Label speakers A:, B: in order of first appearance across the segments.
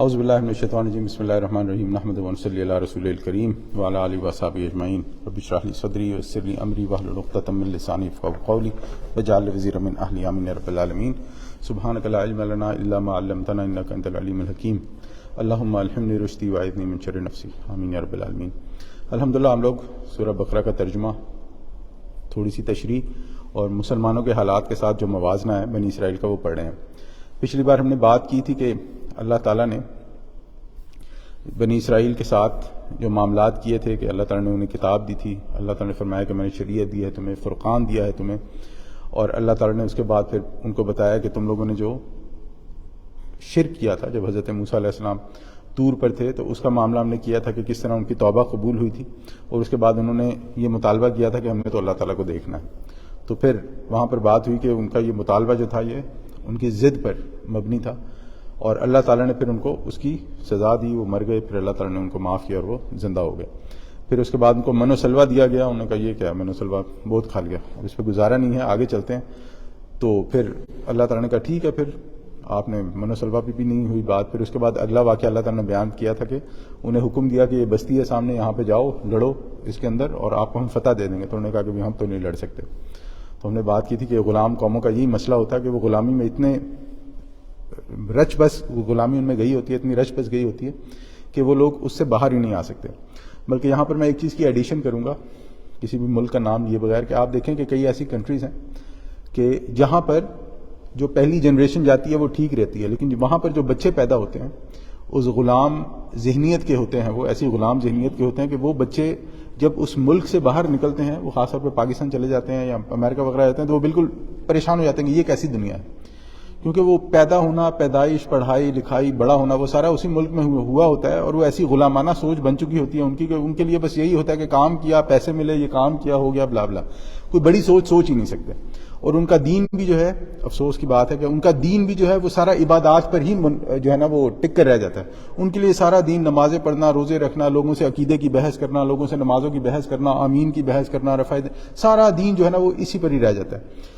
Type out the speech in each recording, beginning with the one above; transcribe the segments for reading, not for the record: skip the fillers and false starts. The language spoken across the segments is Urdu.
A: اعوذ باللہ من الشیطان الرجیم بسم اللہ الرحمن الرحیم نحمد و نصلی علی رسول الکریم وعلی آلہ وصحبہ اجمعین رب اشرح لی صدری ویسر لی امری واحلل عقدۃ من لسانی یفقهوا قولی واجعل لی وزیرا من اہلی آمین یا رب العالمین سبحانک لا علم لنا الا ما علمتنا انک انت العلیم الحکیم اللہم الہمنی رشدی واعذنی من شر نفسی آمین یا رب العالمین۔ الحمدللہ ہم لوگ سورہ بقرہ کا ترجمہ، تھوڑی سی تشریح اور مسلمانوں کے حالات کے ساتھ جو موازنہ ہے بنی اسرائیل کا وہ پڑھ رہے ہیں۔ پچھلی بار ہم نے بات کی تھی کہ اللہ تعالیٰ نے بنی اسرائیل کے ساتھ جو معاملات کیے تھے کہ اللہ تعالیٰ نے انہیں کتاب دی تھی، اللہ تعالیٰ نے فرمایا کہ میں نے شریعت دی ہے تمہیں، فرقان دیا ہے تمہیں، اور اللہ تعالیٰ نے اس کے بعد پھر ان کو بتایا کہ تم لوگوں نے جو شرک کیا تھا جب حضرت موسیٰ علیہ السلام طور پر تھے تو اس کا معاملہ ہم نے کیا تھا کہ کس طرح ان کی توبہ قبول ہوئی تھی، اور اس کے بعد انہوں نے یہ مطالبہ کیا تھا کہ ہم نے تو اللہ تعالیٰ کو دیکھنا ہے۔ تو پھر وہاں پر بات ہوئی کہ ان کا یہ مطالبہ جو تھا یہ ان کی ضد پر مبنی تھا، اور اللہ تعالیٰ نے پھر ان کو اس کی سزا دی، وہ مر گئے، پھر اللہ تعالیٰ نے ان کو معاف کیا اور وہ زندہ ہو گئے۔ پھر اس کے بعد ان کو من و سلوہ دیا گیا، انہوں نے کہا یہ کیا من و سلوہ بہت کھا لیا، اب اس پہ گزارا نہیں ہے، آگے چلتے ہیں۔ تو پھر اللہ تعالیٰ نے کہا ٹھیک ہے، پھر آپ نے من و سلوہ پہ بھی نہیں ہوئی بات۔ پھر اس کے بعد اگلا واقعہ اللہ تعالیٰ نے بیان کیا تھا کہ انہیں حکم دیا کہ یہ بستی ہے سامنے، یہاں پہ جاؤ، لڑو اس کے اندر اور آپ کو ہم فتح دے دیں گے۔ تو انہوں نے کہا کہ ہم تو نہیں لڑ سکتے۔ تو ہم نے بات کی تھی کہ غلام قوموں کا یہی مسئلہ ہوتا ہے کہ وہ غلامی میں اتنے رچ بس، وہ غلامی ان میں گئی ہوتی ہے، اتنی رچ بس گئی ہوتی ہے کہ وہ لوگ اس سے باہر ہی نہیں آ سکتے۔ بلکہ یہاں پر میں ایک چیز کی ایڈیشن کروں گا، کسی بھی ملک کا نام لیے بغیر، کہ آپ دیکھیں کہ کئی ایسی کنٹریز ہیں کہ جہاں پر جو پہلی جنریشن جاتی ہے وہ ٹھیک رہتی ہے، لیکن وہاں پر جو بچے پیدا ہوتے ہیں اس غلام ذہنیت کے ہوتے ہیں، وہ ایسی غلام ذہنیت کے ہوتے ہیں کہ وہ بچے جب اس ملک سے باہر نکلتے ہیں، وہ خاص طور پہ پاکستان چلے جاتے ہیں یا امریکہ وغیرہ جاتے ہیں، تو وہ بالکل پریشان ہو جاتے ہیں کہ یہ کیسی دنیا ہے، کیونکہ وہ پیدا ہونا، پیدائش، پڑھائی لکھائی، بڑا ہونا، وہ سارا اسی ملک میں ہوا ہوتا ہے، اور وہ ایسی غلامانہ سوچ بن چکی ہوتی ہے ان کی کہ ان کے لیے بس یہی ہوتا ہے کہ کام کیا پیسے ملے، یہ کام کیا ہو گیا، بلا بلا، کوئی بڑی سوچ ہی نہیں سکتے۔ اور ان کا دین بھی جو ہے، افسوس کی بات ہے کہ ان کا دین بھی جو ہے وہ سارا عبادات پر ہی جو ہے نا وہ ٹک کر رہ جاتا ہے۔ ان کے لیے سارا دین نمازیں پڑھنا، روزے رکھنا، لوگوں سے عقیدے کی بحث کرنا، لوگوں سے نمازوں کی بحث کرنا، آمین کی بحث کرنا، رفع، سارا دین جو ہے نا وہ اسی پر ہی رہ جاتا ہے۔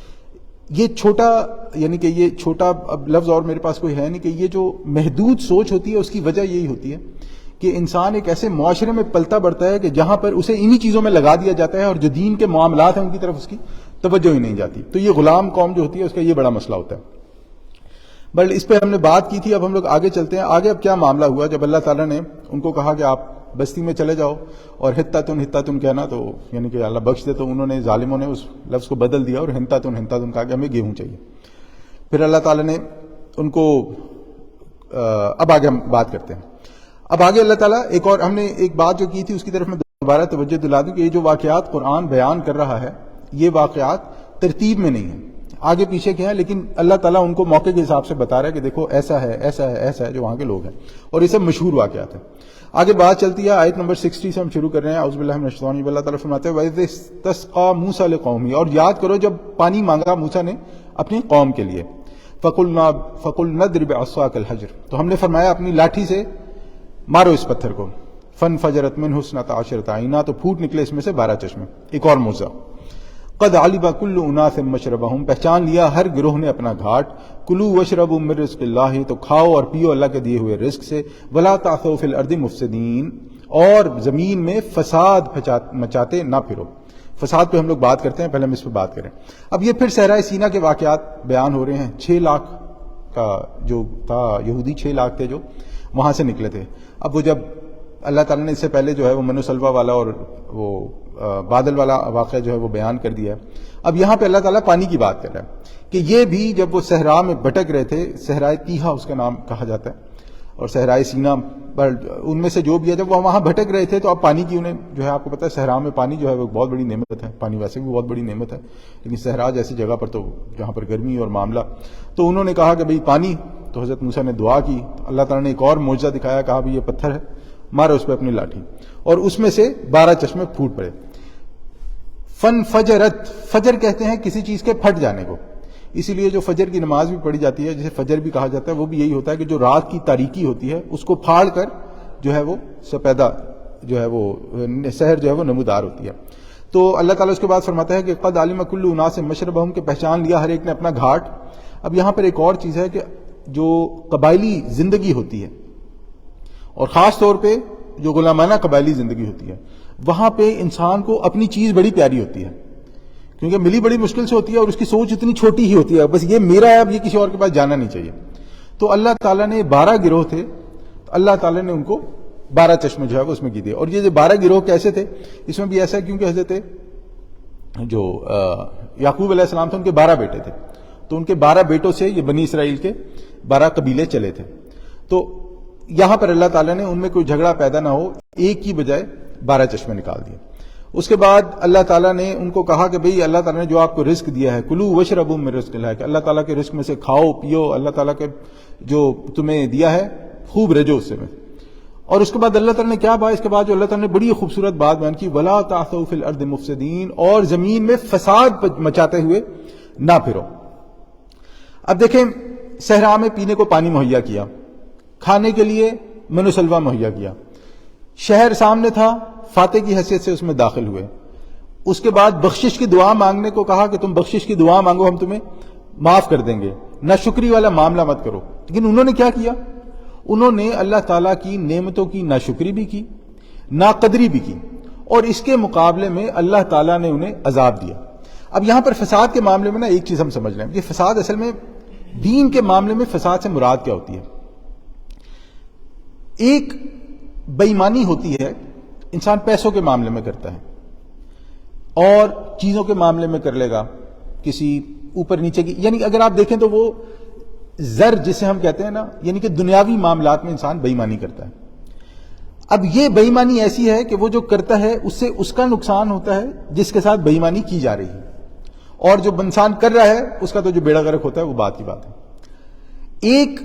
A: یہ چھوٹا، یعنی کہ یہ چھوٹا اب لفظ اور میرے پاس کوئی ہے نہیں، کہ یہ جو محدود سوچ ہوتی ہے اس کی وجہ یہی ہوتی ہے کہ انسان ایک ایسے معاشرے میں پلتا بڑھتا ہے کہ جہاں پر اسے انہی چیزوں میں لگا دیا جاتا ہے، اور جو دین کے معاملات ہیں ان کی طرف اس کی توجہ ہی نہیں جاتی۔ تو یہ غلام قوم جو ہوتی ہے اس کا یہ بڑا مسئلہ ہوتا ہے۔ بل اس پہ ہم نے بات کی تھی، اب ہم لوگ آگے چلتے ہیں۔ آگے اب کیا معاملہ ہوا جب اللہ تعالیٰ نے ان کو کہا کہ آپ بستی میں چلے جاؤ اور ہتاتن کہنا، تو یعنی کہ اللہ بخش دے، تو انہوں نے، ظالموں نے اس لفظ کو بدل دیا اور ہنتاتن کہا کہ ہمیں گیہوں چاہیے۔ پھر اللہ تعالیٰ نے ان کو اب آگے ہم بات کرتے ہیں۔ اب آگے اللہ تعالیٰ ایک اور، ہم نے ایک بات جو کی تھی اس کی طرف میں دوبارہ توجہ دلا دوں کہ یہ جو واقعات قرآن بیان کر رہا ہے یہ واقعات ترتیب میں نہیں ہیں، آگے پیچھے کے ہیں، لیکن اللہ تعالیٰ ان کو موقع کے حساب سے بتا رہا ہے کہ دیکھو ایسا ہے ایسا ہے ایسا ہے، جو وہاں کے لوگ ہیں، اور یہ سب مشہور واقعات ہیں۔ آگے بات چلتی ہے، آیت نمبر 60 سے ہم شروع کر رہے ہیں۔ اعوذ باللہ من الشیطان الرجیم۔ اللہ تعالیٰ فرماتے ہیں وَإِذِ اسْتَسْقَىٰ مُوسَىٰ لِقَوْمِهِ، اور یاد کرو جب پانی مانگا موسیٰ نے اپنی قوم کے لیے، فَقُلْنَا اضْرِب بِعَصَاكَ الْحَجَرَ، تو ہم نے فرمایا اپنی لاٹھی سے مارو اس پتھر کو، فَانْفَجَرَتْ مِنْهُ اثْنَتَا عَشْرَةَ عَيْنًا، تو پھوٹ نکلے اس میں سے 12 چشمے۔ ایک اور موعظہ، قد علم کل اناس مشربہم، پہچان لیا ہر گروہ نے اپنا گھاٹ، کلوا واشربوا من رزق اللہ، تو کھاؤ اور پیو اللہ کے دیے ہوئے رزق سے، ولا تعثوا فی الارض مفسدین، اور زمین میں فساد مچاتے نہ پھرو۔ فساد پہ ہم لوگ بات کرتے ہیں، پہلے ہم اس پہ بات کریں۔ اب یہ پھر صحرائے سینا کے واقعات بیان ہو رہے ہیں۔ 6 لاکھ کا جو تھا یہودی، 6 لاکھ تھے جو وہاں سے نکلے تھے۔ اب وہ جب اللہ تعالیٰ نے اس سے پہلے جو ہے وہ من و سلوہ والا اور وہ بادل والا واقعہ جو ہے وہ بیان کر دیا ہے، اب یہاں پہ اللہ تعالیٰ پانی کی بات کر رہا ہے کہ یہ بھی جب وہ صحرا میں بھٹک رہے تھے، صحرائے تیہا اس کا نام کہا جاتا ہے، اور صحرائے سینا پر ان میں سے جو بھی ہے، جب وہ وہاں بھٹک رہے تھے تو اب پانی کی انہیں جو ہے، آپ کو پتہ ہے صحرا میں پانی جو ہے وہ بہت بڑی نعمت ہے، پانی ویسے بھی بہت بڑی نعمت ہے، لیکن صحرا جیسی جگہ پر تو جہاں پر گرمی اور معاملہ، تو انہوں نے کہا کہ بھئی پانی، تو حضرت موسیٰ نے دعا کی، اللہ تعالیٰ نے ایک اور معجزہ دکھایا، کہا بھی یہ پتھر ہے، مارو اس پہ اپنی لاٹھی، اور اس میں سے 12 چشمے پھوٹ پڑے۔ فَانْفَجَرَتْ، فجر کہتے ہیں کسی چیز کے پھٹ جانے کو، اسی لیے جو فجر کی نماز بھی پڑھی جاتی ہے، جسے فجر بھی کہا جاتا ہے، وہ بھی یہی ہوتا ہے کہ جو رات کی تاریکی ہوتی ہے اس کو پھاڑ کر جو ہے وہ سپیدہ جو ہے وہ سحر جو ہے وہ نمودار ہوتی ہے۔ تو اللہ تعالیٰ اس کے بعد فرماتا ہے کہ قد علم کل اناس مشربہم، کہ پہچان لیا ہر ایک نے اپنا گھاٹ۔ اب یہاں پر ایک اور چیز ہے کہ جو قبائلی زندگی ہوتی ہے اور خاص طور پہ جو غلامانہ قبائلی زندگی ہوتی ہے وہاں پہ انسان کو اپنی چیز بڑی پیاری ہوتی ہے، کیونکہ ملی بڑی مشکل سے ہوتی ہے اور اس کی سوچ اتنی چھوٹی ہی ہوتی ہے، بس یہ میرا ہے، اب یہ کسی اور کے پاس جانا نہیں چاہیے۔ تو اللہ تعالیٰ نے 12 گروہ تھے، اللہ تعالیٰ نے ان کو 12 چشمے جو ہے وہ اس میں کی دیے۔ اور یہ جو 12 گروہ کیسے تھے، اس میں بھی ایسا ہے کیونکہ حضرت جو یعقوب علیہ السلام تھے ان کے 12 بیٹے تھے، تو ان کے 12 بیٹوں سے یہ بنی اسرائیل کے 12 قبیلے چلے تھے۔ تو یہاں پر اللہ تعالیٰ نے ان میں کوئی جھگڑا پیدا نہ ہو، ایک کی بجائے 12 چشمے نکال دیے۔ اس کے بعد اللہ تعالیٰ نے ان کو کہا کہ بھئی اللہ تعالیٰ نے جو آپ کو رزق دیا ہے، کلو وشربوا من رزق اللہ، کہ اللہ تعالیٰ کے رزق میں سے کھاؤ پیو، اللہ تعالیٰ کے جو تمہیں دیا ہے خوب رجو اس سے میں۔ اور اس کے بعد اللہ تعالیٰ نے کیا بات، اس کے بعد جو اللہ تعالیٰ نے بڑی خوبصورت بات بیان کی، وَلَا تَعْثَوْا فِي الْأَرْضِ مُفْسِدِينَ، اور زمین میں فساد مچاتے ہوئے نہ پھرو۔ اب دیکھیں، صحرا میں پینے کو پانی مہیا کیا، کھانے کے لیے من و سلوہ مہیا کیا، شہر سامنے تھا، فاتح کی حیثیت سے اس میں داخل ہوئے، اس کے بعد بخشش کی دعا مانگنے کو کہا کہ تم بخشش کی دعا مانگو ہم تمہیں معاف کر دیں گے، نہ شکری والا معاملہ مت کرو۔ لیکن انہوں نے کیا کیا؟ انہوں نے اللہ تعالیٰ کی نعمتوں کی ناشکری بھی کی، ناقدری بھی کی، اور اس کے مقابلے میں اللہ تعالیٰ نے انہیں عذاب دیا۔ اب یہاں پر فساد کے معاملے میں ایک چیز ہم سمجھ لیں، یہ فساد اصل میں دین کے معاملے میں فساد سے مراد کیا ہوتی ہے؟ ایک بے ایمانی ہوتی ہے، انسان پیسوں کے معاملے میں کرتا ہے اور چیزوں کے معاملے میں کر لے گا، کسی اوپر نیچے کی، یعنی اگر آپ دیکھیں تو وہ زر جسے ہم کہتے ہیں نا، یعنی کہ دنیاوی معاملات میں انسان بے ایمانی کرتا ہے۔ اب یہ بے ایمانی ایسی ہے کہ وہ جو کرتا ہے اس سے اس کا نقصان ہوتا ہے جس کے ساتھ بے ایمانی کی جا رہی ہے، اور جو انسان کر رہا ہے اس کا تو جو بیڑا غرق ہوتا ہے وہ بات کی بات ہے۔ ایک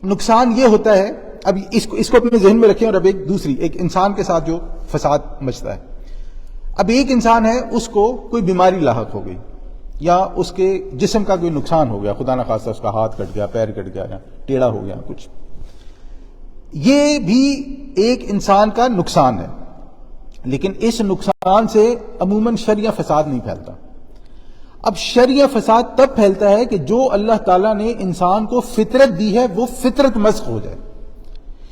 A: نقصان یہ ہوتا ہے، اب اس کو اپنے ذہن میں رکھیں، اور اب ایک انسان کے ساتھ جو فساد مچتا ہے، اب ایک انسان ہے اس کو کوئی بیماری لاحق ہو گئی یا اس کے جسم کا کوئی نقصان ہو گیا، خدا نخواستہ اس کا ہاتھ کٹ گیا، پیر کٹ گیا، یا ٹیڑھا ہو گیا کچھ، یہ بھی ایک انسان کا نقصان ہے، لیکن اس نقصان سے عموماً شر یا فساد نہیں پھیلتا۔ اب شر یا فساد تب پھیلتا ہے کہ جو اللہ تعالیٰ نے انسان کو فطرت دی ہے وہ فطرت مسخ ہو جائے،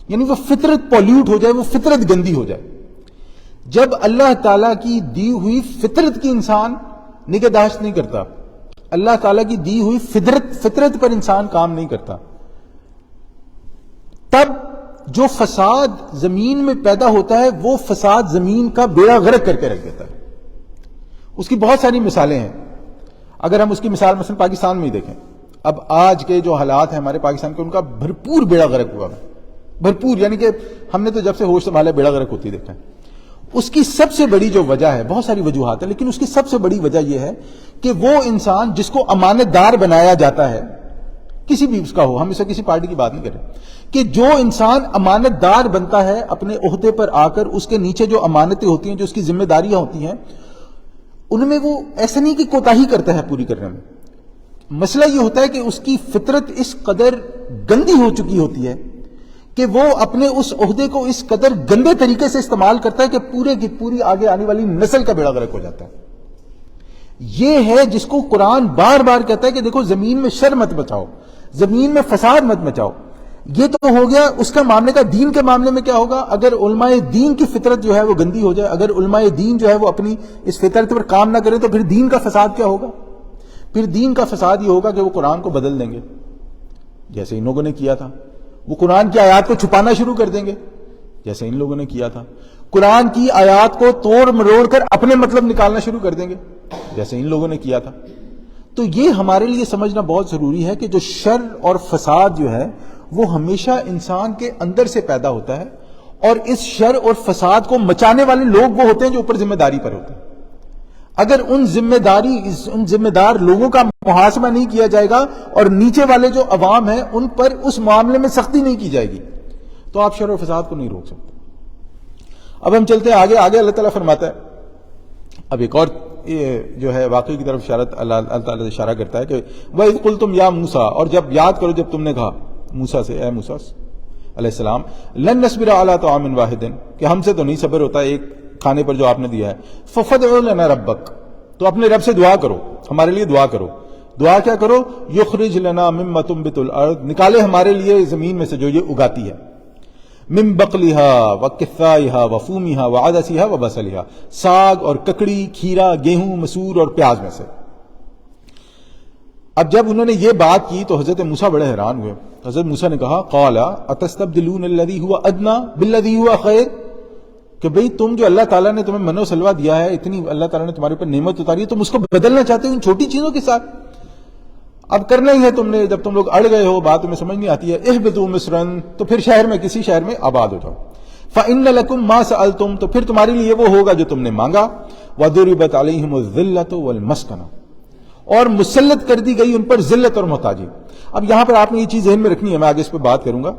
A: یعنی وہ فطرت پولیوٹ ہو جائے، وہ فطرت گندی ہو جائے۔ جب اللہ تعالیٰ کی دی ہوئی فطرت کی انسان نگہداشت نہیں کرتا، اللہ تعالیٰ کی دی ہوئی فطرت پر انسان کام نہیں کرتا، تب جو فساد زمین میں پیدا ہوتا ہے وہ فساد زمین کا بیڑا غرق کر کے رکھ دیتا ہے۔ اس کی بہت ساری مثالیں ہیں، اگر ہم اس کی مثال مثلا پاکستان میں ہی دیکھیں، اب آج کے جو حالات ہیں ہمارے پاکستان کے، ان کا بھرپور بیڑا غرق ہوا ہے، بھرپور، یعنی کہ ہم نے تو جب سے ہوش سنبھالا بیڑا غرق ہوتی دیکھا ہے۔ اس کی سب سے بڑی جو وجہ ہے، بہت ساری وجوہات ہیں، لیکن اس کی سب سے بڑی وجہ یہ ہے کہ وہ انسان جس کو امانت دار بنایا جاتا ہے، کسی بھی اس کا ہو، ہم اسے کسی پارٹی کی بات نہیں کریں، کہ جو انسان امانت دار بنتا ہے اپنے عہدے پر آ کر، اس کے نیچے جو امانتیں ہوتی ہیں، جو اس کی ذمہ داریاں ہوتی ہیں، ان میں وہ ایسا نہیں کہ کوتاہی کرتا ہے پوری کرنے میں۔ مسئلہ یہ ہوتا ہے کہ اس کی فطرت اس قدر گندی ہو چکی ہوتی ہے کہ وہ اپنے اس عہدے کو اس قدر گندے طریقے سے استعمال کرتا ہے کہ پورے کی پوری آگے آنے والی نسل کا بیڑا غرق ہو جاتا ہے۔ یہ ہے جس کو قرآن بار بار کہتا ہے کہ دیکھو زمین میں شر مت مچاؤ، زمین میں فساد مت مچاؤ۔ یہ تو ہو گیا اس کا معاملے کا۔ دین کے معاملے میں کیا ہوگا؟ اگر علماء دین کی فطرت جو ہے وہ گندی ہو جائے، اگر علماء دین جو ہے وہ اپنی اس فطرت پر کام نہ کریں، تو پھر دین کا فساد کیا ہوگا؟ پھر دین کا فساد یہ ہوگا کہ وہ قرآن کو بدل دیں گے، جیسے ان لوگوں نے کیا تھا۔ وہ قرآن کی آیات کو چھپانا شروع کر دیں گے، جیسے ان لوگوں نے کیا تھا۔ قرآن کی آیات کو توڑ مروڑ کر اپنے مطلب نکالنا شروع کر دیں گے، جیسے ان لوگوں نے کیا تھا۔ تو یہ ہمارے لیے سمجھنا بہت ضروری ہے کہ جو شر اور فساد جو ہے وہ ہمیشہ انسان کے اندر سے پیدا ہوتا ہے، اور اس شر اور فساد کو مچانے والے لوگ وہ ہوتے ہیں جو اوپر ذمہ داری پر ہوتے ہیں۔ اگر ان ذمہ دار لوگوں کا محاسبہ نہیں کیا جائے گا اور نیچے والے جو عوام ہیں ان پر اس معاملے میں سختی نہیں کی جائے گی، تو آپ شر و فساد کو نہیں روک سکتے۔ اب ہم چلتے ہیں آگے اللہ تعالیٰ فرماتا ہے، اب ایک اور جو ہے واقعی کی طرف اشارت اللہ تعالیٰ اشارہ کرتا ہے کہ وَإِذْ قُلْتُمْ يَا مُوسَىٰ، اور جب یاد کرو جب تم نے کہا موسیٰ سے، اے موسیٰ علیہ السلام، لن نصبر علی طعام واحد، کہ ہم سے تو نہیں صبر ہوتا ایک کھانے پر جو آپ نے دیا ہے، فَفَدْعُ لَنَا رَبَّكَ، تو اپنے رب سے دعا کرو، ہمارے لیے دعا کرو۔ دعا کیا کرو؟ یخرج لنا مما تنبت الارض، نکالے ہمارے لیے زمین میں سے جو یہ اگاتی ہے۔ من بقلها وکثائها وفومها وعدسها وبصلها، ساگ اور ککڑی، کھیرا، گیہوں، مسور اور پیاز میں سے۔ اب جب انہوں نے یہ بات کی تو حضرت موسیٰ بڑے حیران ہوئے۔ حضرت موسیٰ نے کہا قال اتستبدلون الذی هو ادنی بالذی هو خیر، کہ بھئی تم جو اللہ تعالیٰ نے تمہیں من و سلوہ دیا ہے، اتنی اللہ تعالیٰ نے تمہارے اوپر نعمت اتاری ہے، تم اس کو بدلنا چاہتے ہو ان چھوٹی چیزوں کے ساتھ؟ اب کرنا ہی ہے تم نے، جب تم لوگ اڑ گئے ہو، بات تمہیں سمجھ نہیں آتی ہے، اہبطوا مصرا، تو پھر شہر میں کسی شہر میں آباد ہو جاؤ، فإن لکم ما سألتم، تو پھر تمہارے لیے وہ ہوگا جو تم نے مانگا، وضربت علیہم الذلۃ والمسکنہ، اور مسلط کر دی گئی ان پر ذلت اور محتاجی۔ اب یہاں پر آپ نے یہ چیز ذہن میں رکھنی ہے، میں آگے اس پہ بات کروں گا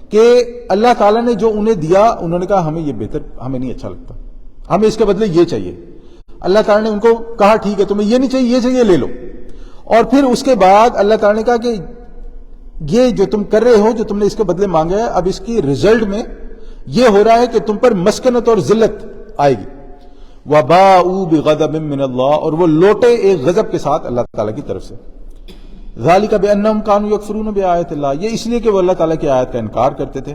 A: کہ اللہ تعالیٰ نے جو انہیں دیا، انہوں نے کہا ہمیں یہ بہتر، ہمیں نہیں اچھا لگتا، ہمیں اس کے بدلے یہ چاہیے۔ اللہ تعالیٰ نے ان کو کہا ٹھیک ہے تمہیں یہ نہیں چاہیے، یہ چاہیے، لے لو۔ اور پھر اس کے بعد اللہ تعالیٰ نے کہا کہ یہ جو تم کر رہے ہو، جو تم نے اس کے بدلے مانگا ہے، اب اس کی رزلٹ میں یہ ہو رہا ہے کہ تم پر مسکنت اور ذلت آئے گی۔ وَبَاءُوا بِغَضَبٍ مِّنَ اللَّهِ، اور وہ لوٹے ایک غضب کے ساتھ اللہ تعالیٰ کی طرف سے۔ ذَلِكَ بِأَنَّهُمْ كَانُوا يَكْفُرُونَ بِآيَاتِ اللَّهِ، یہ اس لیے کہ وہ اللہ تعالیٰ کی آیت کا انکار کرتے تھے۔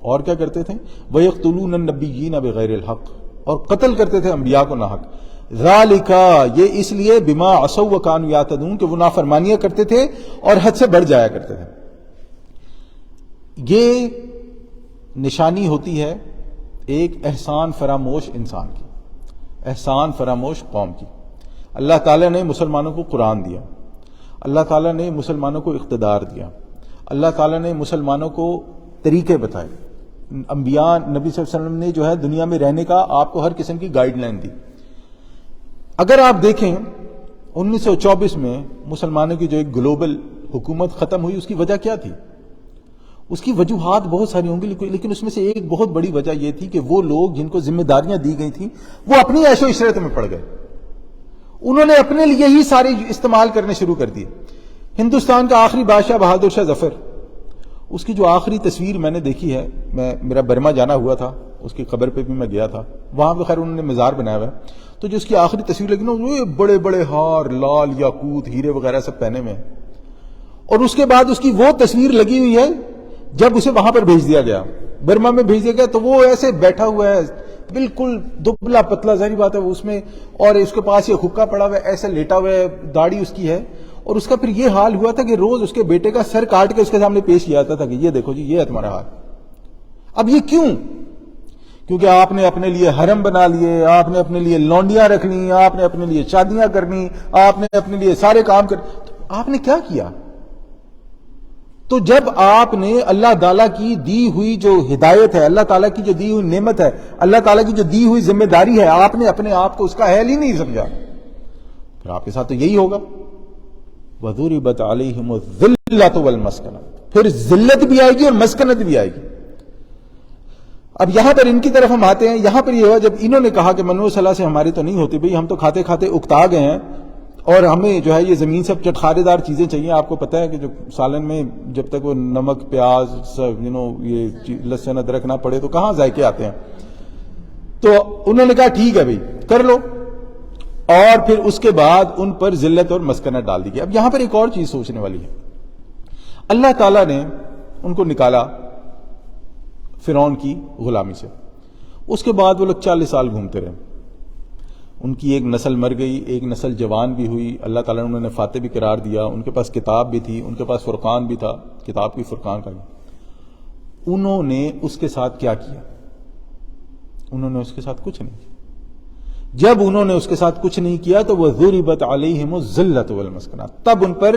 A: اور کیا کرتے تھے؟ وَيَقْتُلُونَ النَّبِيِّينَ بِغَيْرِ الْحَقِّ، اور قتل کرتے تھے انبیاء کو ناحق۔ ذَلِكَ، یہ اس لیے بِمَا عَصَوْا وَكَانُوا يَعْتَدُونَ، کہ وہ نافرمانیاں کرتے تھے اور حد سے بڑھ جایا کرتے تھے۔ یہ نشانی ہوتی ہے ایک احسان فراموش انسان کی، احسان فراموش قوم کی۔ اللہ تعالیٰ نے مسلمانوں کو قرآن دیا، اللہ تعالیٰ نے مسلمانوں کو اقتدار دیا، اللہ تعالیٰ نے مسلمانوں کو طریقے بتائے، انبیاء نبی صلی اللہ علیہ وسلم نے جو ہے دنیا میں رہنے کا آپ کو ہر قسم کی گائیڈ لائن دی۔ اگر آپ دیکھیں 1924 میں مسلمانوں کی جو ایک گلوبل حکومت ختم ہوئی، اس کی وجہ کیا تھی؟ اس کی وجوہات بہت ساری ہوں گی، لیکن اس میں سے ایک بہت بڑی وجہ یہ تھی کہ وہ لوگ جن کو ذمہ داریاں دی گئی تھیں وہ اپنی عیش و عشرت میں پڑ گئے، انہوں نے اپنے لیے ہی سارے استعمال کرنے شروع کر دیے۔ ہندوستان کا آخری بادشاہ بہادر شاہ ظفر، اس کی جو آخری تصویر میں نے دیکھی ہے، میرا برما جانا ہوا تھا، اس کی قبر پہ بھی میں گیا تھا، وہاں پہ خیر انہوں نے مزار بنایا ہوا ہے، تو جو اس کی آخری تصویر لگی نا، وہ بڑے بڑے ہار، لال یاقوت، ہیرے وغیرہ سب پہنے میں، اور اس کے بعد اس کی وہ تصویر لگی ہوئی ہے جب اسے وہاں پر بھیج دیا گیا، برما میں بھیج دیا گیا، تو وہ ایسے بیٹھا ہوا ہے، بالکل دبلا پتلا، ظاہری بات ہے اس میں، اور اس کے پاس یہ حکا پڑا ہوا ہے، ایسے لیٹا ہوا ہے، داڑھی اس کی ہے، اور اس کا پھر یہ حال ہوا تھا کہ روز اس کے بیٹے کا سر کاٹ کے اس کے سامنے پیش کیا جاتا تھا کہ یہ دیکھو جی، یہ ہے تمہارا حال۔ اب یہ کیوں؟ کیونکہ آپ نے اپنے لیے حرم بنا لیے، آپ نے اپنے لیے لونڈیاں رکھ لی، آپ نے اپنے لیے شادیاں کرنی، آپ نے اپنے لیے سارے کام کر، آپ نے کیا کیا؟ تو جب آپ نے اللہ تعالیٰ کی دی ہوئی جو ہدایت ہے، اللہ تعالیٰ کی جو دی ہوئی نعمت ہے، اللہ تعالیٰ کی جو دی ہوئی ذمہ داری ہے، آپ نے اپنے آپ کو اس کا اہل ہی نہیں سمجھا، پھر آپ کے ساتھ تو یہی ہوگا۔ وَضُرِبَتْ عَلَيْهِمُ الذِّلَّةُ وَالْمَسْكَنَةُ، پھر ذلت بھی آئے گی اور مسکنت بھی آئے گی۔ اب یہاں پر ان کی طرف ہم آتے ہیں، یہاں پر یہ ہوا جب انہوں نے کہا کہ منو صلاح سے ہماری تو نہیں ہوتی، بھئی ہم تو کھاتے کھاتے اکتا گئے ہیں اور ہمیں جو ہے یہ زمین سے چٹخارے دار چیزیں چاہیے۔ آپ کو پتہ ہے کہ جو سالن میں جب تک وہ نمک، پیاز، یہ لہسن ادرک نہ پڑے تو کہاں ذائقے آتے ہیں۔ تو انہوں نے کہا ٹھیک ہے بھئی کر لو، اور پھر اس کے بعد ان پر ذلت اور مسکنت ڈال دی گئی۔ اب یہاں پر ایک اور چیز سوچنے والی ہے، اللہ تعالیٰ نے ان کو نکالا فرعون کی غلامی سے، اس کے بعد وہ لوگ 40 سال گھومتے رہے، ان کی ایک نسل مر گئی، ایک نسل جوان بھی ہوئی، اللہ تعالیٰ نے انہوں نے فاتح بھی قرار دیا، ان کے پاس کتاب بھی تھی، ان کے پاس فرقان بھی تھا، کتاب کی فرقان کا بھی۔ انہوں نے اس کے ساتھ کیا کیا؟ انہوں نے اس کے ساتھ کچھ نہیں کیا۔ جب انہوں نے اس کے ساتھ کچھ نہیں کیا تو وہ ضربت علیہم الذلۃ والمسکنہ، تب ان پر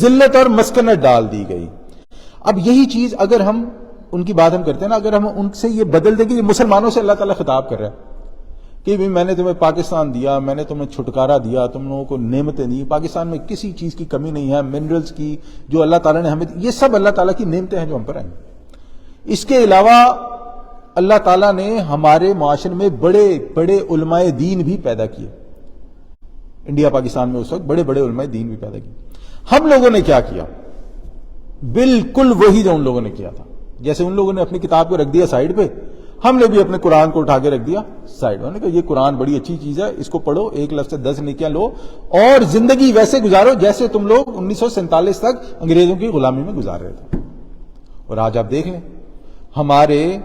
A: ذلت اور مسکنت ڈال دی گئی۔ اب یہی چیز اگر ہم ان کی بات ہم کرتے ہیں نا، اگر ہم ان سے یہ بدل دیں کہ مسلمانوں سے اللہ تعالیٰ خطاب کر رہا ہے کہ میں نے تمہیں پاکستان دیا، میں نے تمہیں چھٹکارا دیا، تم لوگوں کو نعمتیں دی، پاکستان میں کسی چیز کی کمی نہیں ہے، منرلز کی جو اللہ تعالیٰ نے ہمیں، یہ سب اللہ تعالیٰ کی نعمتیں ہیں جو ہم پر آئیں۔ اس کے علاوہ اللہ تعالیٰ نے ہمارے معاشرے میں بڑے بڑے علماء دین بھی پیدا کیے، انڈیا پاکستان میں اس وقت بڑے بڑے علماء دین بھی پیدا کیے۔ ہم لوگوں نے کیا کیا؟ بالکل وہی جو ان لوگوں نے کیا تھا۔ جیسے ان لوگوں نے اپنی کتاب کو رکھ دیا سائیڈ پہ، ہم نے بھی اپنے قرآن کو اٹھا کے رکھ دیا سائیڈ۔ انہوں نے کہا یہ قرآن بڑی اچھی چیز ہے، اس کو پڑھو، ایک لفظ سے 10 نیکیاں لو، اور زندگی ویسے گزارو جیسے تم لوگ 1947 تک انگریزوں کی غلامی میں گزار رہے تھے۔ اور آج آپ دیکھ لیں، ہمارے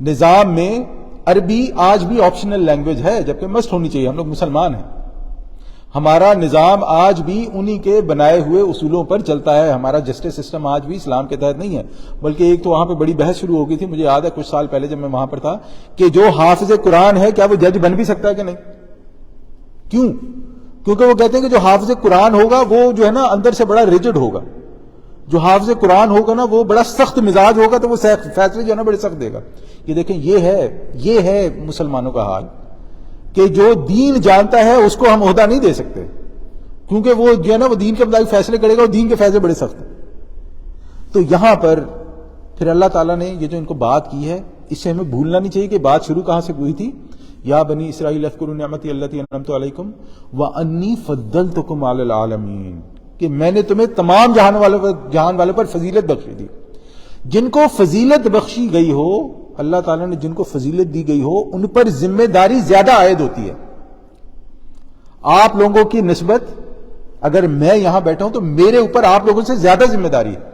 A: نظام میں عربی آج بھی آپشنل لینگویج ہے، جبکہ مسٹ ہونی چاہیے، ہم لوگ مسلمان ہیں. ہمارا نظام آج بھی انہی کے بنائے ہوئے اصولوں پر چلتا ہے. ہمارا جسٹس سسٹم آج بھی اسلام کے تحت نہیں ہے. بلکہ ایک تو وہاں پہ بڑی بحث شروع ہو گئی تھی، مجھے یاد ہے کچھ سال پہلے جب میں وہاں پر تھا، کہ جو حافظ قرآن ہے کیا وہ جج بن بھی سکتا ہے کہ نہیں؟ کیوں؟ کیونکہ وہ کہتے ہیں کہ جو حافظ قرآن ہوگا وہ جو ہے نا اندر سے بڑا ریجڈ ہوگا. جو حافظ قرآن ہوگا نا وہ بڑا سخت مزاج ہوگا، تو وہ فیصلے جو ہے نا بڑے سخت دے گا. یہ دیکھیں، یہ ہے مسلمانوں کا حال، کہ جو دین جانتا ہے اس کو ہم عہدہ نہیں دے سکتے، کیونکہ وہ جو ہے نا وہ دین کے مطابق فیصلے کرے گا، اور دین کے فیصلے بڑے سخت ہیں. تو یہاں پر پھر اللہ تعالیٰ نے یہ جو ان کو بات کی ہے، اس سے ہمیں بھولنا نہیں چاہیے کہ بات شروع کہاں سے ہوئی تھی. یا بنی اسرائیل اذکروا نعمتی التی انعمت علیکم وانی فضلتکم علی العالمین، کہ میں نے تمہیں تمام جہان والوں پر فضیلت بخشی دی. جن کو فضیلت بخشی گئی ہو، اللہ تعالیٰ نے جن کو فضیلت دی گئی ہو، ان پر ذمہ داری زیادہ عائد ہوتی ہے. آپ لوگوں کی نسبت اگر میں یہاں بیٹھا ہوں تو میرے اوپر آپ لوگوں سے زیادہ ذمہ داری ہے.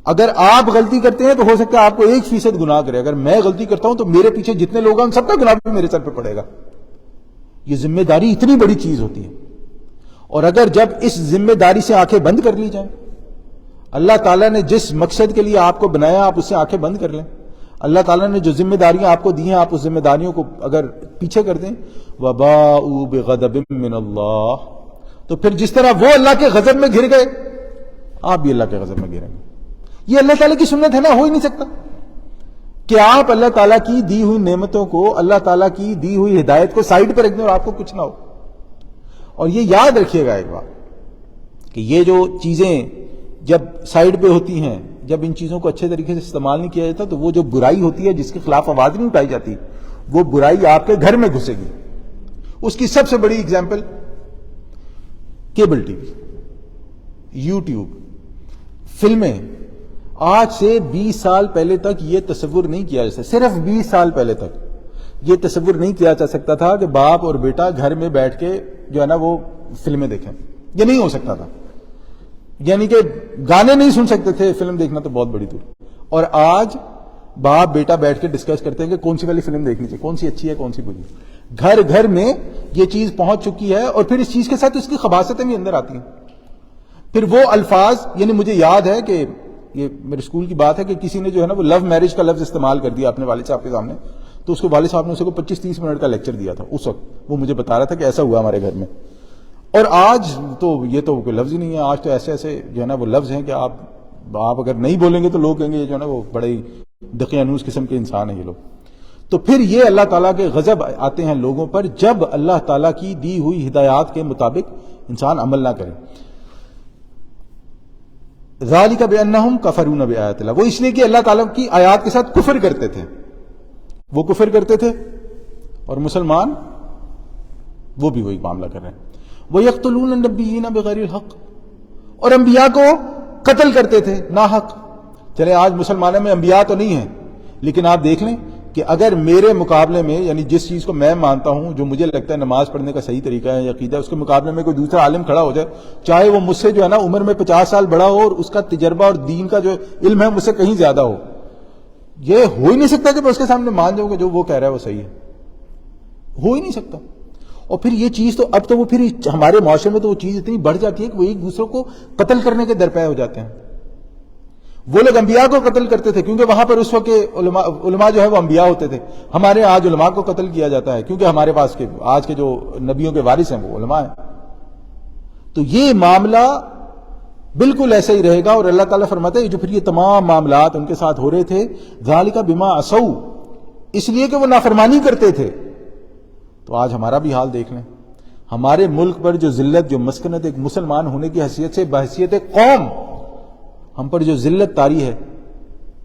A: اگر آپ غلطی کرتے ہیں تو ہو سکتا ہے آپ کو 1% گناہ کرے، اگر میں غلطی کرتا ہوں تو میرے پیچھے جتنے لوگ ہیں ان سب کا گناہ بھی میرے سر پہ پڑے گا. یہ ذمہ داری اتنی بڑی چیز ہوتی ہے. اور اگر جب اس ذمہ داری سے آنکھیں بند کر لی جائیں، اللہ تعالیٰ نے جس مقصد کے لیے آپ کو بنایا آپ اس سے آنکھیں بند کر لیں، اللہ تعالیٰ نے جو ذمہ داریاں آپ کو دی ہیں آپ اس ذمہ داریوں کو اگر پیچھے کر دیں، وَبَاءُوا بِغَضَبٍ مِّنَ اللَّهِ، تو پھر جس طرح وہ اللہ کے غضب میں گر گئے، آپ بھی اللہ کے غضب میں گریں گے. یہ اللہ تعالیٰ کی سنت ہے نا، ہو ہی نہیں سکتا کہ آپ اللہ تعالیٰ کی دی ہوئی نعمتوں کو، اللہ تعالیٰ کی دی ہوئی ہدایت کو سائڈ پر رکھ دیں اور آپ کو کچھ نہ ہو. اور یہ یاد رکھیے گا ایک بات، کہ یہ جو چیزیں جب سائڈ پہ ہوتی ہیں، جب ان چیزوں کو اچھے طریقے سے استعمال نہیں کیا جاتا، تو وہ جو برائی ہوتی ہے جس کے خلاف آواز نہیں اٹھائی جاتی، وہ برائی آپ کے گھر میں گھسے گی. اس کی سب سے بڑی example cable T V, YouTube, فلمیں. آج سے 20 سال پہلے تک یہ تصور نہیں کیا جا سکتا، صرف 20 سال پہلے تک یہ تصور نہیں کیا جا سکتا تھا کہ باپ اور بیٹا گھر میں بیٹھ کے جو ہے نا وہ فلمیں دیکھیں. یہ نہیں ہو سکتا تھا. یعنی کہ گانے نہیں سن سکتے تھے، فلم دیکھنا تو بہت بڑی دور. اور آج باپ بیٹا بیٹھ کے ڈسکس کرتے ہیں کہ کون سی والی فلم دیکھنی چاہیے، کون سی اچھی ہے کون سی بری. گھر گھر میں یہ چیز پہنچ چکی ہے، اور پھر اس چیز کے ساتھ اس کی خباثتیں بھی اندر آتی ہیں. پھر وہ الفاظ، یعنی مجھے یاد ہے کہ یہ میرے اسکول کی بات ہے کہ کسی نے جو ہے نا وہ لو میرج کا لفظ استعمال کر دیا اپنے والد صاحب کے سامنے، تو اس کو والد صاحب نے اسے کو 25-30 منٹ کا لیکچر دیا تھا. اس وقت وہ مجھے بتا رہا تھا کہ ایسا ہوا ہمارے گھر میں. اور آج تو یہ تو کوئی لفظ ہی نہیں ہے. آج تو ایسے ایسے جو ہے نا وہ لفظ ہیں کہ آپ اگر نہیں بولیں گے تو لوگ کہیں گے جو ہے نا وہ بڑے ہی دقیانوس قسم کے انسان ہیں یہ لوگ. تو پھر یہ اللہ تعالیٰ کے غضب آتے ہیں لوگوں پر جب اللہ تعالیٰ کی دی ہوئی ہدایات کے مطابق انسان عمل نہ کرے. ذالک بانہم کفرون بآیات اللہ، وہ اس لیے کہ اللہ تعالیٰ کی آیات کے ساتھ کفر کرتے تھے. وہ کفر کرتے تھے اور مسلمان وہ بھی وہی معاملہ کر رہے ہیں. وَيَقْتُلُونَ النَّبِيِّينَ بِغَيْرِ الْحَقِّ، اور انبیاء کو قتل کرتے تھے ناحق. چلے آج مسلمانوں میں انبیاء تو نہیں ہیں، لیکن آپ دیکھ لیں کہ اگر میرے مقابلے میں، یعنی جس چیز کو میں مانتا ہوں، جو مجھے لگتا ہے نماز پڑھنے کا صحیح طریقہ ہے یا عقیدہ، اس کے مقابلے میں کوئی دوسرا عالم کھڑا ہو جائے، چاہے وہ مجھ سے جو ہے نا عمر میں 50 سال بڑا ہو اور اس کا تجربہ اور دین کا جو علم ہے مجھ سے کہیں زیادہ ہو، یہ ہو ہی نہیں سکتا کہ میں اس کے سامنے مان جاؤں کہ جو وہ کہہ رہا ہے وہ صحیح ہے. ہو ہی نہیں سکتا. اور پھر یہ چیز تو اب تو وہ پھر ہمارے معاشرے میں تو وہ چیز اتنی بڑھ جاتی ہے کہ وہ ایک دوسرے کو قتل کرنے کے درپے ہو جاتے ہیں. وہ لوگ انبیاء کو قتل کرتے تھے کیونکہ وہاں پر اس وقت علماء جو ہے وہ انبیاء ہوتے تھے. ہمارے آج علماء کو قتل کیا جاتا ہے کیونکہ ہمارے پاس آج کے جو نبیوں کے وارث ہیں وہ علماء ہیں. تو یہ معاملہ بالکل ایسا ہی رہے گا. اور اللہ تعالیٰ فرماتا ہے جو پھر یہ تمام معاملات ان کے ساتھ ہو رہے تھے، ذالک بما عصوا، اس لیے کہ وہ نافرمانی کرتے تھے. تو آج ہمارا بھی حال دیکھ لیں. ہمارے ملک پر جو ذلت، جو مسکنت ایک مسلمان ہونے کی حیثیت سے بحیثیت قوم ہم پر جو ذلت طاری ہے،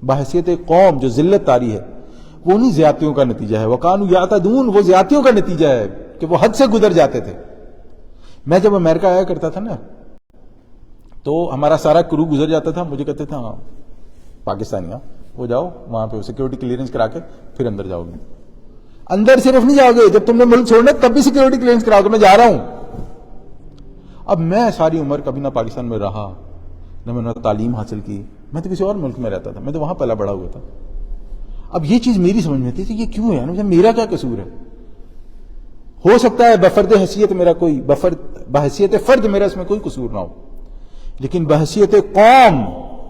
A: بحیثیت قوم جو ذلت طاری ہے، وہ انہی زیادتیوں کا نتیجہ ہے. وَكَانُوا يَعْتَدُونَ، وہ زیادتیوں کا نتیجہ ہے کہ وہ حد سے گزر جاتے تھے. میں جب امریکہ آیا کرتا تھا نا تو ہمارا سارا کرو گزر جاتا تھا، مجھے کہتے تھے ہاں پاکستانی، ہاں وہ جاؤ وہاں پہ سیکورٹی کلیئرنس کرا کے پھر اندر جاؤ گے. اندر صرف نہیں جاؤ گے، جب تم نے ملک چھوڑنا تب بھی سیکورٹی کلیئرنس کراؤ گے. میں جا رہا ہوں. اب میں ساری عمر کبھی نہ پاکستان میں رہا، نہ میں نے تعلیم حاصل کی. میں تو کسی اور ملک میں رہتا تھا، میں تو وہاں پلا بڑا ہوا تھا. اب یہ چیز میری سمجھ میں تھی یہ کیوں ہے نا، میرا کیا قصور ہے؟ ہو سکتا ہے بفرد حیثیت میرا کوئی بحیثیت فرد میرا اس میں کوئی قصور نہ ہو، لیکن بحیثیت قوم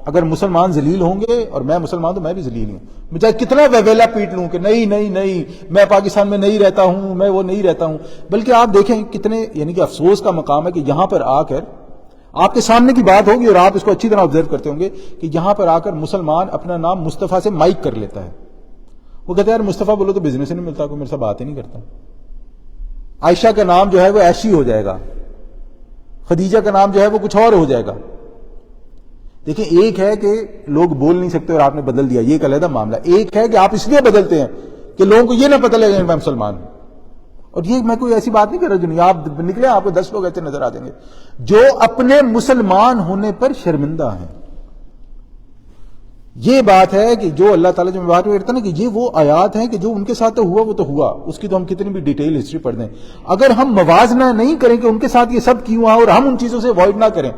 A: اگر مسلمان ذلیل ہوں گے، اور میں مسلمان تو میں بھی ذلیل ہوں، میں چاہے کتنا ویویلا پیٹ لوں کہ نہیں میں پاکستان میں نہیں رہتا ہوں، میں وہ نہیں رہتا ہوں، بلکہ آپ دیکھیں کتنے یعنی کہ افسوس کا مقام ہے کہ یہاں پر آ کر آپ کے سامنے کی بات ہوگی اور آپ اس کو اچھی طرح آبزرو کرتے ہوں گے کہ یہاں پر آ کر مسلمان اپنا نام مصطفیٰ سے مائک کر لیتا ہے. وہ کہتا ہے یار مصطفیٰ بولو تو بزنس ہی نہیں ملتا، کوئی میرے سے بات ہی نہیں کرتا. عائشہ کا نام جو ہے وہ ایشی ہو جائے گا، خدیجہ کا نام جو ہے وہ کچھ اور ہو جائے گا. دیکھیں ایک ہے کہ لوگ بول نہیں سکتے اور آپ نے بدل دیا، یہ ایک علیحدہ معاملہ. ایک ہے کہ آپ اس لیے بدلتے ہیں کہ لوگوں کو یہ نہ پتہ لگے میں مسلمان ہوں. اور یہ میں کوئی ایسی بات نہیں کر رہا جو نہیں، آپ نکلے آپ کو 10 لوگ ایسے نظر آ جائیں گے جو اپنے مسلمان ہونے پر شرمندہ ہیں. یہ بات ہے کہ جو اللہ تعالیٰ جو بات کرتا ہے نا کہ یہ وہ آیات ہیں کہ جو ان کے ساتھ تو ہوا وہ تو ہوا، اس کی تو ہم کتنی بھی ڈیٹیل ہسٹری پڑھ دیں، اگر ہم موازنہ نہیں کریں کہ ان کے ساتھ یہ سب کیوں ہوا اور ہم ان چیزوں سے اوائڈ نہ کریں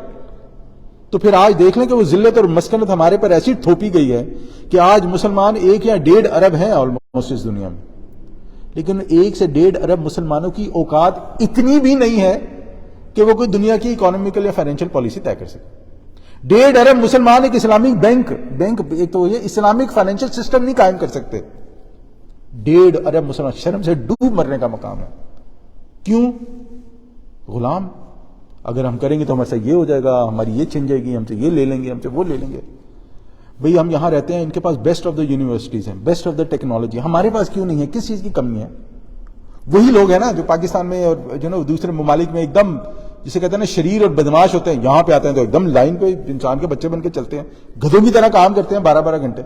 A: تو پھر آج دیکھ لیں کہ وہ ذلت اور مسکنت ہمارے پر ایسی تھوپی گئی ہے کہ آج مسلمان 1 یا 1.5 ارب ہیں آلموسٹ اس دنیا میں، لیکن 1 سے 1.5 ارب مسلمانوں کی اوقات اتنی بھی نہیں ہے کہ وہ کوئی دنیا کی اکانومیکل یا فائنینشیل پالیسی طے کر سکے. 1.5 ارب مسلمان ایک اسلامک بینک ایک تو یہ اسلامک فائنینشیل سسٹم نہیں قائم کر سکتے. 1.5 ارب مسلمان شرم سے ڈوب مرنے کا مقام ہے. کیوں؟ غلام. اگر ہم کریں گے تو ہمارے ساتھ یہ ہو جائے گا، ہماری یہ چھن جائے گی، ہم سے یہ لے لیں گے، ہم سے وہ لے لیں گے. بھئی ہم یہاں رہتے ہیں، ان کے پاس بیسٹ آف دا یونیورسٹیز ہیں، بیسٹ آف دا ٹیکنالوجی، ہمارے پاس کیوں نہیں ہے؟ کس چیز کی کمی ہے؟ وہی لوگ ہیں نا جو پاکستان میں اور جو نا دوسرے ممالک میں ایک دم جسے کہتے ہیں نا شریر اور بدماش ہوتے ہیں، یہاں پہ آتے ہیں تو ایک دم لائن پہ انسان کے بچے بن کے چلتے ہیں، گدھوں کی طرح کام کرتے ہیں 12 گھنٹے.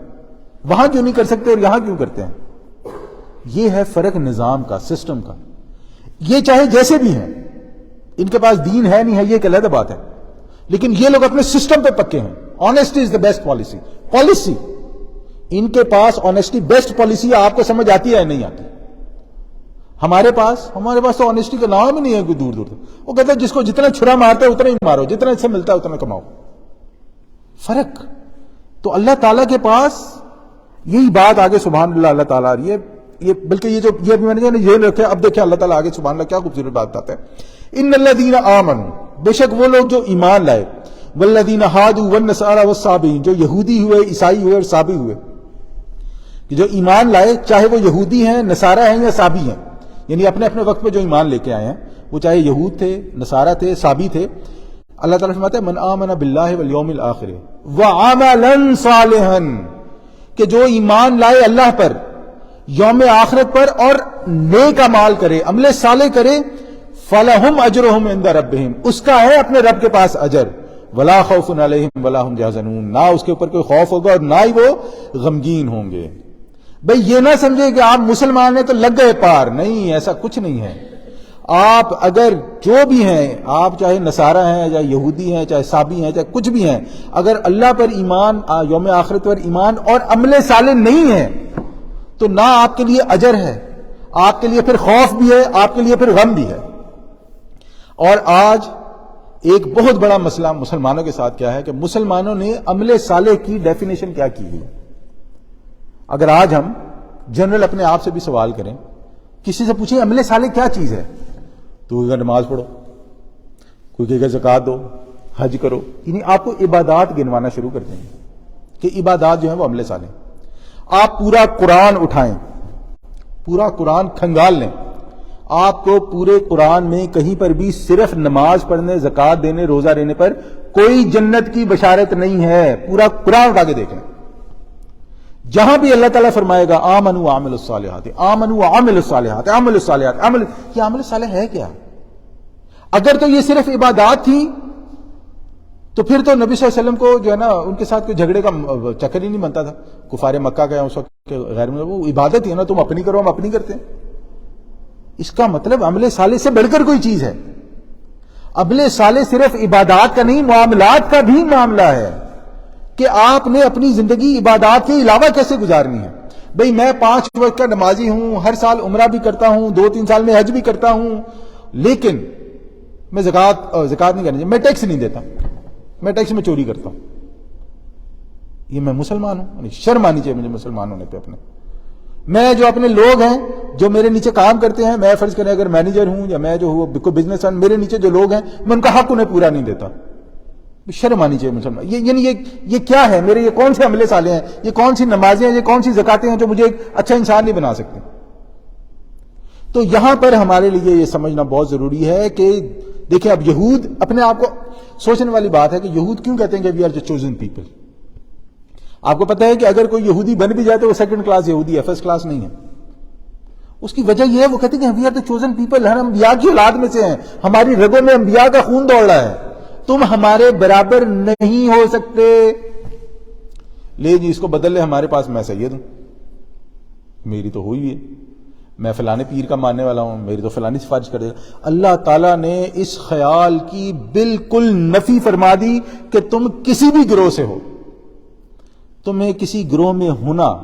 A: وہاں کیوں نہیں کر سکتے اور یہاں کیوں کرتے ہیں؟ یہ ہے فرق نظام کا، سسٹم کا. یہ چاہے جیسے بھی ہیں، ان کے پاس دین ہے نہیں ہے یہ ایک علیحدہ بات ہے، لیکن یہ لوگ اپنے سسٹم پہ پکے ہیں. Honesty is the best policy. ان کے پاس آنےسٹی بیسٹ پالیسی. آپ کو سمجھ آتی ہے نہیں آتی؟ ہمارے پاس تو آنےسٹی کا نام ہی نہیں ہے کوئی دور دور. وہ کہتا ہے جس کو جتنا چھرا مارتا ہے اتنا ہی مارو، جتنا اس سے ملتا ہے اتنا کماؤ. فرق تو اللہ تعالیٰ کے پاس یہی بات آگے سبحان اللہ اللہ تعالیٰ آ رہی ہے. یہ بلکہ یہ میں نے یہ رکھا. اب دیکھیں اللہ تعالیٰ آگے سبحان اللہ کیا خوبصورت بات بتاتا ہے. ان الذین آمنوا، بے شک وہ لوگ جو ایمان لائے، والذین ہادوا والنصارى والصابئین، جو یہودی ہوئے، عیسائی ہوئے اور صابی ہوئے. کہ جو ایمان لائے چاہے وہ یہودی ہیں، نصارہ ہیں یا صابی ہیں، یعنی اپنے اپنے وقت پہ جو ایمان لے کے آئے ہیں، وہ چاہے یہود تھے، نصارہ تھے، صابی تھے. اللہ تعالیٰ فرماتا ہے من آمن باللہ والیوم الآخر وعملا صالحا، کہ جو ایمان لائے اللہ پر، یوم آخرت پر، اور نیک اعمال کرے، عمل صالح کرے، فَلَهُمْ أَجْرُهُمْ عِنْدَ رَبِّهِمْ، اس کا ہے اپنے رب کے پاس اجر. وَلَا خَوْفٌ عَلَيْهِمْ وَلَا هُمْ يَحْزَنُونَ، نہ اس کے اوپر کوئی خوف ہوگا اور نہ ہی وہ غمگین ہوں گے. بھئی یہ نہ سمجھے کہ آپ مسلمان ہیں تو لگ گئے پار، نہیں، ایسا کچھ نہیں ہے. آپ اگر جو بھی ہیں، آپ چاہے نصارہ ہیں، چاہے یہودی ہیں، چاہے صابی ہیں، چاہے کچھ بھی ہیں، اگر اللہ پر ایمان، یوم آخرت پر ایمان اور عمل صالح نہیں ہے تو نہ آپ کے لیے اجر ہے، آپ کے لیے پھر خوف بھی ہے، آپ کے لیے پھر غم بھی ہے. اور آج ایک بہت بڑا مسئلہ مسلمانوں کے ساتھ کیا ہے کہ مسلمانوں نے عمل صالح کی ڈیفینیشن کیا کی ہے. اگر آج ہم جنرل اپنے آپ سے بھی سوال کریں، کسی سے پوچھیں عمل صالح کیا چیز ہے، تو کوئی کہے نماز پڑھو، کوئی کہے زکوٰۃ دو، حج کرو، یعنی آپ کو عبادات گنوانا شروع کر دیں گے کہ عبادات جو ہیں وہ عمل صالح. آپ پورا قرآن اٹھائیں، پورا قرآن کھنگال لیں، آپ کو پورے قرآن میں کہیں پر بھی صرف نماز پڑھنے، زکوٰۃ دینے، روزہ دینے پر کوئی جنت کی بشارت نہیں ہے. پورا قرآن اٹھا کے دیکھیں، جہاں بھی اللہ تعالیٰ فرمائے گا آمنوا وعملوا الصالحات، آمنوا وعملوا الصالحات، عمل الصالحات، یہ عمل صالح ہے کیا؟ اگر تو یہ صرف عبادات تھی تو پھر تو نبی صلی اللہ علیہ وسلم کو جو ہے نا ان کے ساتھ کوئی جھگڑے کا چکر ہی نہیں بنتا تھا. کفار مکہ کا اس وقت غیر میں وہ عبادت ہی ہے نا، تم اپنی کرو ہم اپنی کرتے ہیں. اس کا مطلب عمل صالح سے بڑھ کر کوئی چیز ہے. عمل صالح صرف عبادات کا نہیں، معاملات کا بھی معاملہ ہے کہ آپ نے اپنی زندگی عبادات کے علاوہ کیسے گزارنی ہے. بھئی میں 5 وقت کا نمازی ہوں، ہر سال عمرہ بھی کرتا ہوں، 2-3 سال میں حج بھی کرتا ہوں، لیکن میں زکوٰۃ نہیں کرنی چاہیے، میں ٹیکس نہیں دیتا، میں ٹیکس میں چوری کرتا ہوں. یہ میں مسلمان ہوں؟ شرم آنی چاہیے مجھے مسلمان ہونے پہ اپنے. میں جو اپنے لوگ ہیں جو میرے نیچے کام کرتے ہیں، میں فرض کریں اگر مینیجر ہوں یا میں جو ہوں کوئی بزنس مین، میرے نیچے جو لوگ ہیں میں ان کا حق انہیں پورا نہیں دیتا. شرم آنی چاہیے مسلمان. یعنی یہ کیا ہے؟ میرے یہ کون سے عملے صالح ہیں، یہ کون سی نمازیں ہیں، یہ کون سی زکاتیں ہیں جو مجھے ایک اچھا انسان نہیں بنا سکتے. تو یہاں پر ہمارے لیے یہ سمجھنا بہت ضروری ہے کہ دیکھیں اب یہود اپنے آپ کو سوچنے والی بات ہے کہ یہود کیوں کہتے ہیں کہ we are the chosen people. آپ کو پتہ ہے کہ اگر کوئی یہودی بن بھی جائے تو وہ سیکنڈ کلاس یہودی ہے، فرسٹ کلاس نہیں ہے. اس کی وجہ یہ ہے وہ کہتے ہیں کہ we are the chosen people, ہم انبیاء کی اولاد میں سے ہیں، ہماری رگوں میں انبیاء کا خون دوڑ رہا ہے، تم ہمارے برابر نہیں ہو سکتے. لے جی اس کو بدل لے، ہمارے پاس میں سید ہوں، میری تو ہوئی ہے، میں فلانے پیر کا ماننے والا ہوں، میری تو فلانی سفارش کر دے گا. اللہ تعالیٰ نے اس خیال کی بالکل نفی فرما دی کہ تم کسی بھی گروہ سے ہو، تمہیں کسی گروہ میں ہونا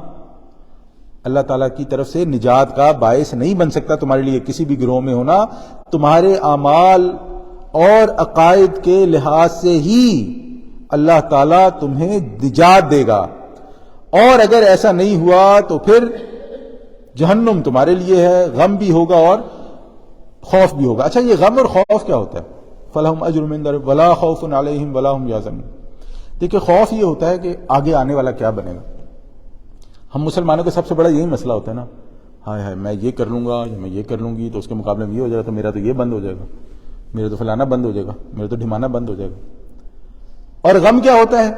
A: اللہ تعالیٰ کی طرف سے نجات کا باعث نہیں بن سکتا. تمہارے لیے کسی بھی گروہ میں ہونا تمہارے اعمال اور عقائد کے لحاظ سے ہی اللہ تعالیٰ تمہیں نجات دے گا، اور اگر ایسا نہیں ہوا تو پھر جہنم تمہارے لیے ہے، غم بھی ہوگا اور خوف بھی ہوگا. اچھا یہ غم اور خوف کیا ہوتا ہے؟ فَلَهُمْ أَجْرٌ مِّن رَّبِّهِمْ وَلَا خَوْفٌ عَلَيْهِمْ وَلَا هُمْ يَحْزَنُونَ. دیکھیں خوف یہ ہوتا ہے کہ آگے آنے والا کیا بنے گا. ہم مسلمانوں کا سب سے بڑا یہی مسئلہ ہوتا ہے نا، ہائے ہائے میں یہ کر لوں گا یا میں یہ کر لوں گی تو اس کے مقابلے میں یہ ہو جائے گا، تو میرا تو یہ بند ہو جائے گا، میرا تو فلانا بند ہو جائے گا، میرا تو ڈھمانا بند ہو جائے گا. اور غم کیا ہوتا ہے؟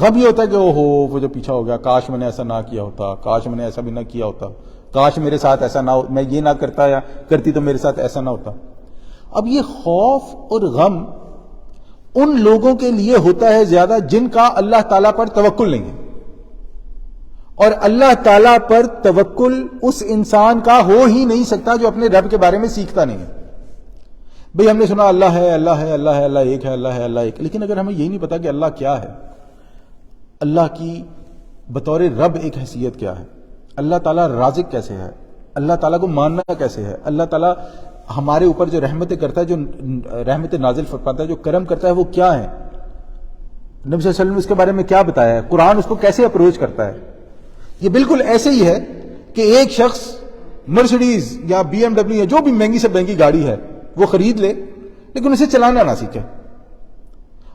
A: غم یہ ہوتا ہے کہ اوہو وہ جو پیچھا ہو گیا، کاش میں نے ایسا نہ کیا ہوتا، کاش میں نے ایسا بھی نہ کیا ہوتا، کاش میرے ساتھ ایسا نہ ہو، میں یہ نہ کرتا یا کرتی تو میرے ساتھ ایسا نہ ہوتا. اب یہ خوف اور غم ان لوگوں کے لیے ہوتا ہے زیادہ جن کا اللہ تعالیٰ پر توکل نہیں ہے. اور اللہ تعالیٰ پر توکل اس انسان کا ہو ہی نہیں سکتا جو اپنے رب کے بارے میں سیکھتا نہیں ہے. بھئی ہم نے سنا اللہ ہے، اللہ ہے، اللہ ہے، اللہ ایک ہے، اللہ ہے، اللہ ایک، لیکن اگر ہمیں یہی نہیں پتا کہ اللہ کیا ہے، اللہ کی بطور رب ایک حیثیت کیا ہے، اللہ تعالیٰ رازق کیسے ہے، اللہ تعالیٰ کو ماننا کیسے ہے، اللہ تعالیٰ ہمارے اوپر جو رحمتیں کرتا ہے، جو رحمت نازل فرماتا ہے، جو کرم کرتا ہے، وہ کیا ہے، نبی صلی اللہ علیہ وسلم نے اس کے بارے میں کیا بتایا ہے، قرآن اس کو کیسے اپروچ کرتا ہے. یہ بالکل ایسے ہی ہے کہ ایک شخص مرسڈیز یا بی ایم ڈبلیو یا جو بھی مہنگی سے مہنگی گاڑی ہے وہ خرید لے لیکن اسے چلانا نہ سیکھے.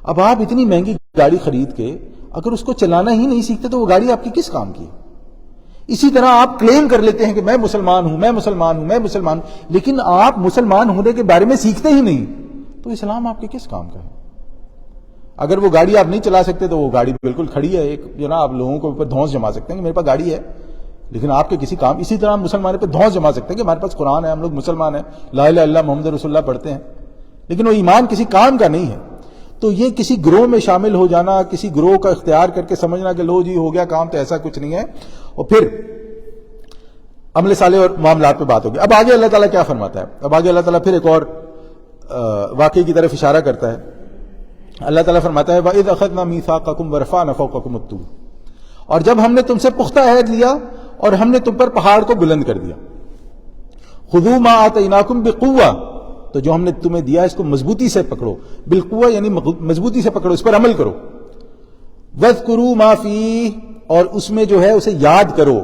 A: اب آپ اتنی مہنگی گاڑی خرید کے اگر اس کو چلانا ہی نہیں سیکھتے تو وہ گاڑی آپ کی کس کام کی؟ اسی طرح آپ کلیم کر لیتے ہیں کہ میں مسلمان ہوں، میں مسلمان ہوں، میں مسلمان ہوں، لیکن آپ مسلمان ہونے کے بارے میں سیکھتے ہی نہیں تو اسلام آپ کے کس کام کا ہے؟ اگر وہ گاڑی آپ نہیں چلا سکتے تو وہ گاڑی بالکل کھڑی ہے، ایک جو نا آپ لوگوں کو اوپر دھونس جما سکتے ہیں کہ میرے پاس گاڑی ہے لیکن آپ کے کسی کام. اسی طرح مسلمانوں پہ دھونس جما سکتے ہیں کہ ہمارے پاس قرآن ہے، ہم لوگ مسلمان ہیں، لا الہ الا اللہ محمد رسول اللہ پڑھتے ہیں، لیکن وہ ایمان کسی کام کا نہیں ہے. تو یہ کسی گروہ میں شامل ہو جانا، کسی گروہ کا اختیار کر کے سمجھنا کہ لو جی ہو گیا کام، تو ایسا کچھ نہیں ہے. اور پھر عمل صالح اور معاملات پہ بات ہوگی. اب آگے اللہ تعالیٰ کیا فرماتا ہے؟ اب آگے اللہ تعالیٰ پھر ایک اور واقعے کی طرف اشارہ کرتا ہے. اللہ تعالیٰ فرماتا ہے وَإِذْ أَخَذْنَا مِيثَاقَكُمْ وَرَفَعْنَا فَوْقَكُمُ الطُّورَ، اور جب ہم نے تم سے پختہ عہد لیا اور ہم نے تم پر پہاڑ کو بلند کر دیا. خُذُوا مَا آتَيْنَاكُمْ بِقُوَّةٍ، تو جو ہم نے تمہیں دیا اس کو مضبوطی سے پکڑو، بالقوہ یعنی مضبوطی سے پکڑو، اس پر عمل کرو. وَاذْكُرُوا مَا فِيهِ، اور اس میں جو ہے اسے یاد کرو،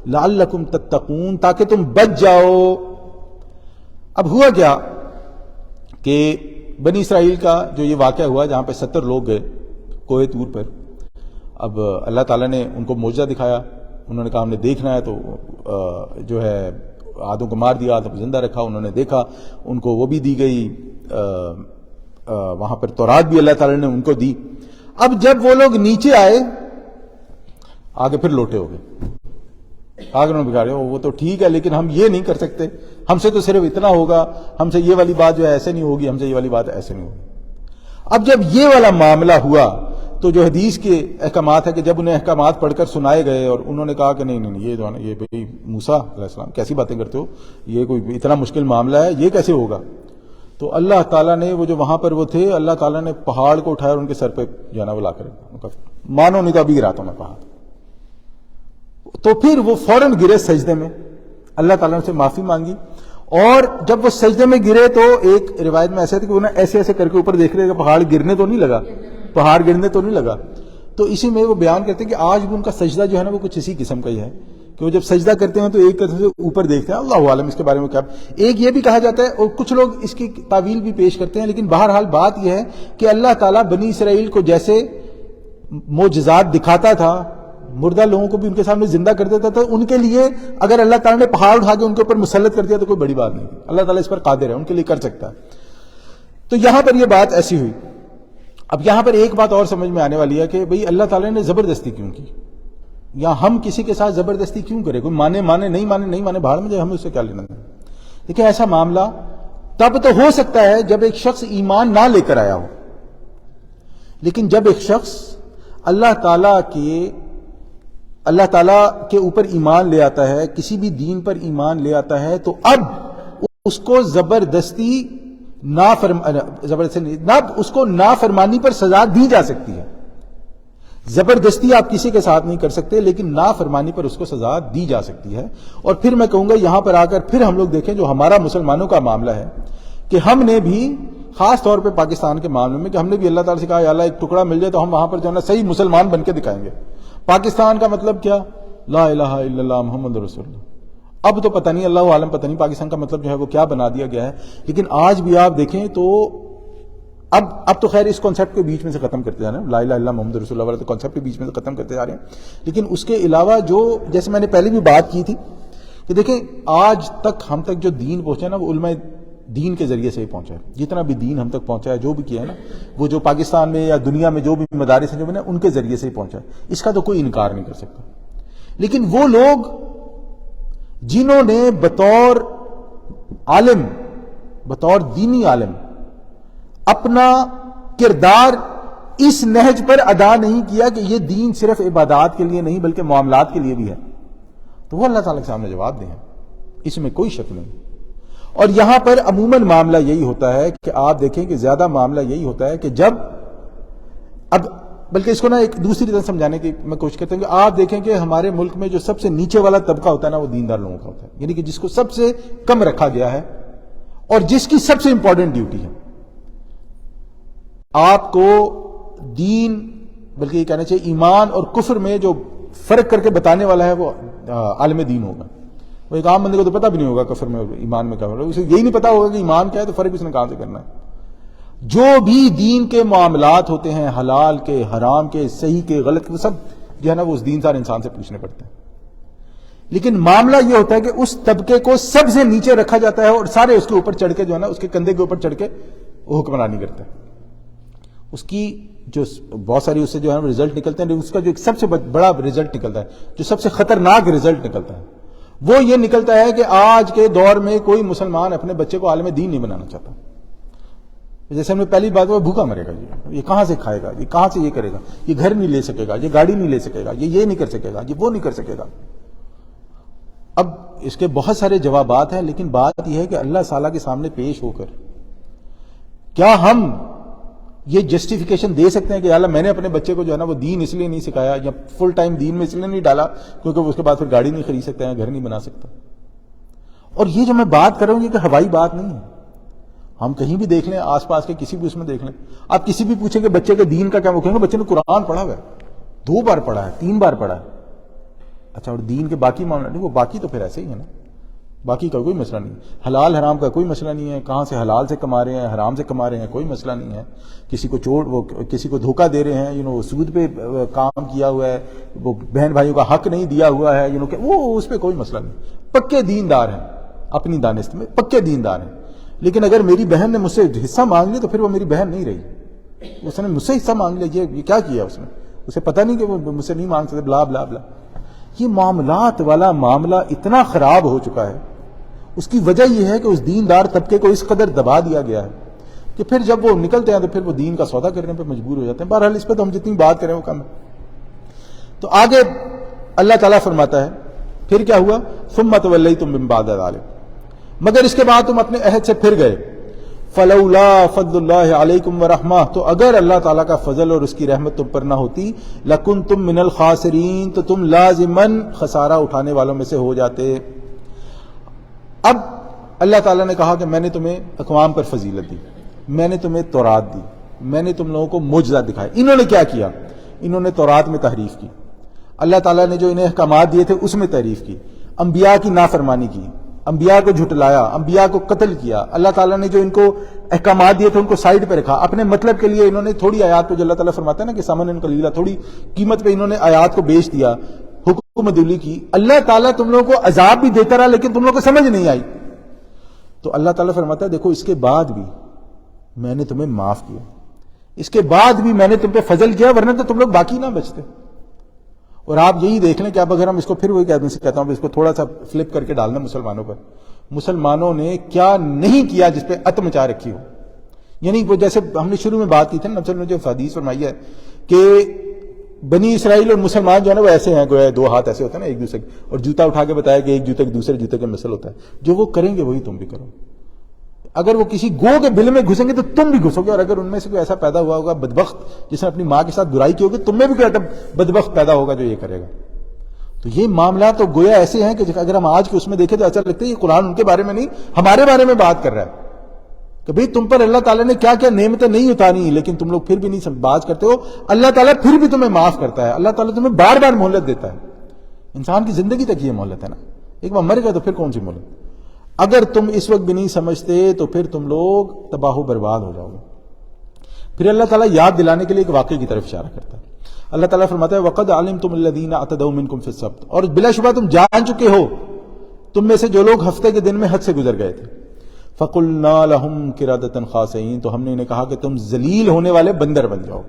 A: لَعَلَّكُمْ تَتَّقُونَ، تاکہ تم بچ جاؤ. اب ہوا کیا کہ بنی اسرائیل کا جو یہ واقعہ ہوا جہاں پہ 70 لوگ گئے کوہ طور پر. اب اللہ تعالیٰ نے ان کو معجزہ دکھایا، انہوں نے کہا ہم نے دیکھنا ہے، تو جو ہے آدھوں کو مار دیا، آدھوں کو زندہ رکھا. انہوں نے دیکھا، ان کو وہ بھی دی گئی، وہاں پر تورات بھی اللہ تعالیٰ نے ان کو دی. اب جب وہ لوگ نیچے آئے آگے پھر لوٹے ہو گئے، آگے انہوں نے بگاڑے، وہ تو ٹھیک ہے لیکن ہم یہ نہیں کر سکتے، ہم سے تو صرف اتنا ہوگا، ہم سے یہ والی بات جو ہے ایسے نہیں ہوگی، ہم سے یہ والی بات ایسے نہیں ہوگی. اب جب یہ والا معاملہ ہوا تو جو حدیث کے احکامات ہے کہ جب انہیں احکامات پڑھ کر سنائے گئے اور انہوں نے کہا کہ نہیں یہ جو ہے نا یہ بھائی موسیٰ علیہ السلام کیسی باتیں کرتے ہو، یہ کوئی اتنا مشکل معاملہ ہے، یہ کیسے ہوگا؟ تو اللہ تعالیٰ نے وہ جو وہاں پر وہ تھے، اللہ تعالیٰ نے پہاڑ کو اٹھایا اور ان کے سر پہ جو ہے نا وہ لا کر مانو نہیں تو ابھی گراتا ہوں میں پہاڑ. تو پھر وہ فوراً گرے سجدے میں، اللہ تعالیٰ نے سے معافی مانگی. اور جب وہ سجدے میں گرے تو ایک روایت میں ایسا تھا کہ انہیں ایسے ایسے کر کے اوپر دیکھ رہے کہ پہاڑ گرنے تو نہیں لگا، پہاڑ گرنے تو نہیں لگا. تو اسی میں وہ بیان کرتے ہیں کہ آج بھی ان کا سجدہ جو ہے نا وہ کچھ اسی قسم کا ہی ہے کہ وہ جب سجدہ کرتے ہیں تو ایک طرف سے اوپر دیکھتے ہیں، اللہ عالم اس کے بارے میں کیا. ایک یہ بھی کہا جاتا ہے اور کچھ لوگ اس کی تعویل بھی پیش کرتے ہیں، لیکن بہرحال بات یہ ہے کہ اللہ تعالیٰ بنی اسرائیل کو جیسے معجزات دکھاتا تھا، مردہ لوگوں کو بھی ان کے سامنے زندہ کر دیتا تھا، ان کے لیے اگر اللہ تعالیٰ نے پہاڑ اٹھا کے ان کے اوپر مسلط کر دیا تو کوئی بڑی بات نہیں تھی. اللہ تعالیٰ اس پر قادر ہے، ان کے لیے کر سکتا ہے. تو یہاں پر یہ بات ایسی ہوئی. اب یہاں پر ایک بات اور سمجھ میں آنے والی ہے کہ بھئی اللہ تعالیٰ نے زبردستی کیوں کی، یا ہم کسی کے ساتھ زبردستی کیوں کرے؟ کوئی مانے نہیں مانے بھاڑ میں جائے، ہمیں اس سے کیا لینا ہے. دیکھیں ایسا معاملہ تب تو ہو سکتا ہے جب ایک شخص ایمان نہ لے کر آیا ہو، لیکن جب ایک شخص اللہ تعالیٰ کے اوپر ایمان لے آتا ہے، کسی بھی دین پر ایمان لے آتا ہے، تو اب اس کو زبردستی اس کو نافرمانی پر سزا دی جا سکتی ہے. زبردستی آپ کسی کے ساتھ نہیں کر سکتے، لیکن نافرمانی پر اس کو سزا دی جا سکتی ہے. اور پھر میں کہوں گا یہاں پر آ کر پھر ہم لوگ دیکھیں جو ہمارا مسلمانوں کا معاملہ ہے کہ ہم نے بھی خاص طور پہ پاکستان کے معاملے میں کہ ہم نے بھی اللہ تعالیٰ سے کہا یا اللہ ایک ٹکڑا مل جائے تو ہم وہاں پر جو ہے نا صحیح مسلمان بن کے دکھائیں گے. پاکستان کا مطلب کیا؟ لا الہ الا اللہ محمد رسول اللہ. اب تو پتہ نہیں، اللہ عالم پتہ نہیں پاکستان کا مطلب جو ہے وہ کیا بنا دیا گیا ہے. لیکن آج بھی آپ دیکھیں تو اب تو خیر اس کانسیپٹ کے بیچ میں سے ختم کرتے جا رہے ہیں، لا الہ الا اللہ محمد رسول اللہ والا تو کانسیپٹ کے بیچ میں سے ختم کرتے جا رہے ہیں. لیکن اس کے علاوہ جو جیسے میں نے پہلے بھی بات کی تھی کہ دیکھیں آج تک ہم تک جو دین پہنچا نا وہ علماء دین کے ذریعے سے ہی پہنچا ہے. جتنا بھی دین ہم تک پہنچا ہے، جو بھی کیا ہے نا، وہ جو پاکستان میں یا دنیا میں جو بھی مدارس ہیں جو بنے ان کے ذریعے سے ہی پہنچا ہے. اس کا تو کوئی انکار نہیں کر سکتا. لیکن وہ لوگ جنہوں نے بطور عالم، بطور دینی عالم اپنا کردار اس نہج پر ادا نہیں کیا کہ یہ دین صرف عبادات کے لیے نہیں بلکہ معاملات کے لیے بھی ہے، تو وہ اللہ تعالیٰ کے سامنے جواب دیں، اس میں کوئی شک نہیں. اور یہاں پر عموماً معاملہ یہی ہوتا ہے کہ آپ دیکھیں کہ زیادہ معاملہ یہی ہوتا ہے کہ جب بلکہ اس کو نا ایک دوسری طرح سمجھانے کی میں کوشش کرتا ہوں کہ آپ دیکھیں کہ ہمارے ملک میں جو سب سے نیچے والا طبقہ ہوتا ہے نا وہ دیندار لوگوں کا ہوتا ہے، یعنی کہ جس کو سب سے کم رکھا گیا ہے اور جس کی سب سے امپورٹنٹ ڈیوٹی ہے. آپ کو دین بلکہ یہ کہنا چاہیے ایمان اور کفر میں جو فرق کر کے بتانے والا ہے وہ عالم دین ہوگا. وہ ایک عام بندے کو تو پتہ بھی نہیں ہوگا کفر میں اور ایمان میں کیا ہوگا، اسے یہی نہیں پتا ہوگا کہ ایمان کیا ہے تو فرق اس نے کہاں سے کرنا ہے. جو بھی دین کے معاملات ہوتے ہیں، حلال کے، حرام کے، صحیح کے، غلط کے، سب جو ہے نا وہ اس دیندار انسان سے پوچھنے پڑتے ہیں. لیکن معاملہ یہ ہوتا ہے کہ اس طبقے کو سب سے نیچے رکھا جاتا ہے اور سارے اس کے اوپر چڑھ کے جو ہے نا اس کے کندھے کے اوپر چڑھ کے وہ حکمرانی کرتے ہیں. اس کی جو بہت ساری اس سے جو ہے رزلٹ نکلتے ہیں، اس کا جو سب سے بڑا رزلٹ نکلتا ہے، جو سب سے خطرناک رزلٹ نکلتا ہے وہ یہ نکلتا ہے کہ آج کے دور میں کوئی مسلمان اپنے بچے کو عالم دین نہیں بنانا چاہتا. جیسے ہم نے پہلی بات وہ بھوکا مرے گا، یہ کہاں سے کھائے گا، یہ کہاں سے یہ کرے گا، یہ گھر نہیں لے سکے گا، یہ گاڑی نہیں لے سکے گا، یہ نہیں کر سکے گا، یہ وہ نہیں کر سکے گا. اب اس کے بہت سارے جوابات ہیں، لیکن بات یہ ہے کہ اللہ تعالیٰ کے سامنے پیش ہو کر کیا ہم یہ جسٹیفیکیشن دے سکتے ہیں کہ اللہ میں نے اپنے بچے کو جو ہے نا وہ دین اس لیے نہیں سکھایا یا فل ٹائم دین میں اس لیے نہیں ڈالا کیونکہ وہ اس کے بعد پھر گاڑی نہیں خرید سکتا ہے، گھر نہیں بنا سکتا. اور یہ جو میں بات کر رہا ہوں یہ کہ ہوائی بات نہیں ہے. ہم کہیں بھی دیکھ لیں، آس پاس کے کسی بھی اس میں دیکھ لیں، آپ کسی بھی پوچھیں کہ بچے کے دین کا کیا، وہ کہیں گے بچے نے قرآن پڑھا ہوا ہے، 2 بار پڑھا ہے، 3 بار پڑھا ہے. اچھا اور دین کے باقی معاملہ نہیں، وہ باقی تو پھر ایسے ہی ہے نا، باقی کا کوئی مسئلہ نہیں. حلال حرام کا کوئی مسئلہ نہیں ہے، کہاں سے حلال سے کما رہے ہیں، حرام سے کما رہے ہیں، کوئی مسئلہ نہیں ہے. کسی کو دھوکہ دے رہے ہیں، وہ سود پہ کام کیا ہوا ہے، وہ بہن بھائیوں کا حق نہیں دیا ہوا ہے، کہ وہ اس پہ کوئی مسئلہ نہیں. پکے دیندار ہیں، اپنی دانست میں پکے دیندار ہیں. لیکن اگر میری بہن نے مجھ سے حصہ مانگ لیا تو پھر وہ میری بہن نہیں رہی. اس نے مجھ سے حصہ مانگ لیا، یہ کیا کیا اس نے، اسے پتہ نہیں کہ وہ مجھ سے نہیں مانگ سکتے، بلا بلا بلا. یہ معاملات والا معاملہ اتنا خراب ہو چکا ہے. اس کی وجہ یہ ہے کہ اس دیندار طبقے کو اس قدر دبا دیا گیا ہے کہ پھر جب وہ نکلتے ہیں تو پھر وہ دین کا سودا کرنے پہ مجبور ہو جاتے ہیں. بہرحال اس پہ تو ہم جتنی بات کریں وہ کم ہے. تو آگے اللہ تعالیٰ فرماتا ہے پھر کیا ہوا، ثم تولیتم من بعد ذلک، مگر اس کے بعد تم اپنے عہد سے پھر گئے. فلولا فضل اللہ علیکم ورحمہ، تو اگر اللہ تعالیٰ کا فضل اور اس کی رحمت تم پر نہ ہوتی، لکنتم من الخاسرین، تو تم لازماً خسارہ اٹھانے والوں میں سے ہو جاتے. اب اللہ تعالیٰ نے کہا کہ میں نے تمہیں اقوام پر فضیلت دی، میں نے تمہیں تورات دی، میں نے تم لوگوں کو معجزات دکھائے. انہوں نے کیا کیا؟ انہوں نے تورات میں تحریف کی. اللہ تعالیٰ نے جو انہیں احکامات دیے تھے اس میں تعریف کی، انبیاء کی نافرمانی کی، انبیاء کو جھٹلایا، انبیاء کو قتل کیا۔ اللہ تعالیٰ نے جو ان کو احکامات دیے تھے ان کو سائڈ پہ رکھا، اپنے مطلب کے لیے انہوں نے تھوڑی آیات پہ، جو اللہ تعالیٰ فرماتا ہے نا کہ ثمنا قلیلا، تھوڑی قیمت پہ انہوں نے آیات کو بیچ دیا، حکم عدولی کی۔ اللہ تعالیٰ تم لوگوں کو عذاب بھی دیتا رہا لیکن تم لوگوں کو سمجھ نہیں آئی، تو اللہ تعالیٰ فرماتا ہے دیکھو اس کے بعد بھی میں نے تمہیں معاف کیا، اس کے بعد بھی میں نے تم پہ فضل کیا، ورنہ تو تم لوگ باقی نہ بچتے۔ اور آپ یہی دیکھ لیں کہ اب اگر ہم اس کو پھر وہی کہتا ہوں اس کو تھوڑا سا فلپ کر کے ڈالنا مسلمانوں پر، مسلمانوں نے کیا نہیں کیا جس پہ ات مچا رکھی ہو۔ یعنی وہ جیسے ہم نے شروع میں بات کی تھی نا، نبی نے جو حدیث فرمائی ہے کہ بنی اسرائیل اور مسلمان جو ہے نا وہ ایسے ہیں، گویا دو ہاتھ ایسے ہوتے ہیں نا ایک دوسرے کے، اور جوتا اٹھا کے بتایا کہ ایک جوتے کے دوسرے جوتے کا مثل ہوتا ہے، جو وہ کریں گے وہی تم بھی کرو۔ اگر وہ کسی گو کے بل میں گھسیں گے تو تم بھی گھسو گے، اور اگر ان میں سے کوئی ایسا پیدا ہوا ہوگا بدبخت جس نے اپنی ماں کے ساتھ برائی کی ہوگی، تم میں بھی کوئی بدبخت پیدا ہوگا جو یہ کرے گا۔ تو یہ معاملات تو گویا ایسے ہیں کہ اگر ہم آج کے اس میں دیکھیں تو ایسا لگتا ہے یہ قرآن ان کے بارے میں نہیں ہمارے بارے میں بات کر رہا ہے کہ بھئی تم پر اللہ تعالیٰ نے کیا کیا نعمتیں نہیں اتاری، لیکن تم لوگ پھر بھی نہیں باز کرتے ہو۔ اللہ تعالیٰ پھر بھی تمہیں معاف کرتا ہے، اللہ تعالیٰ تمہیں بار بار مہلت دیتا ہے۔ انسان کی زندگی تک یہ مہلت ہے نا، ایک بار مر گیا تو پھر کون سی مہلت؟ اگر تم اس وقت بھی نہیں سمجھتے تو پھر تم لوگ تباہ و برباد ہو جاؤ گے۔ پھر اللہ تعالیٰ یاد دلانے کے لیے ایک واقعے کی طرف اشارہ کرتا ہے۔ اللہ تعالیٰ فرماتا ہے وَقَدْ عَلِمْتُمُ الَّذِينَ اعْتَدَوْا مِنْكُمْ فِي السَّبْتِ، اور بلا شبہ تم جان چکے ہو تم میں سے جو لوگ ہفتے کے دن میں حد سے گزر گئے تھے۔ فَقُلْنَا لَهُمْ قِرَدَةً خَاسِئِينَ، تو ہم نے انہیں کہا کہ تم ذلیل ہونے والے بندر بن جاؤ۔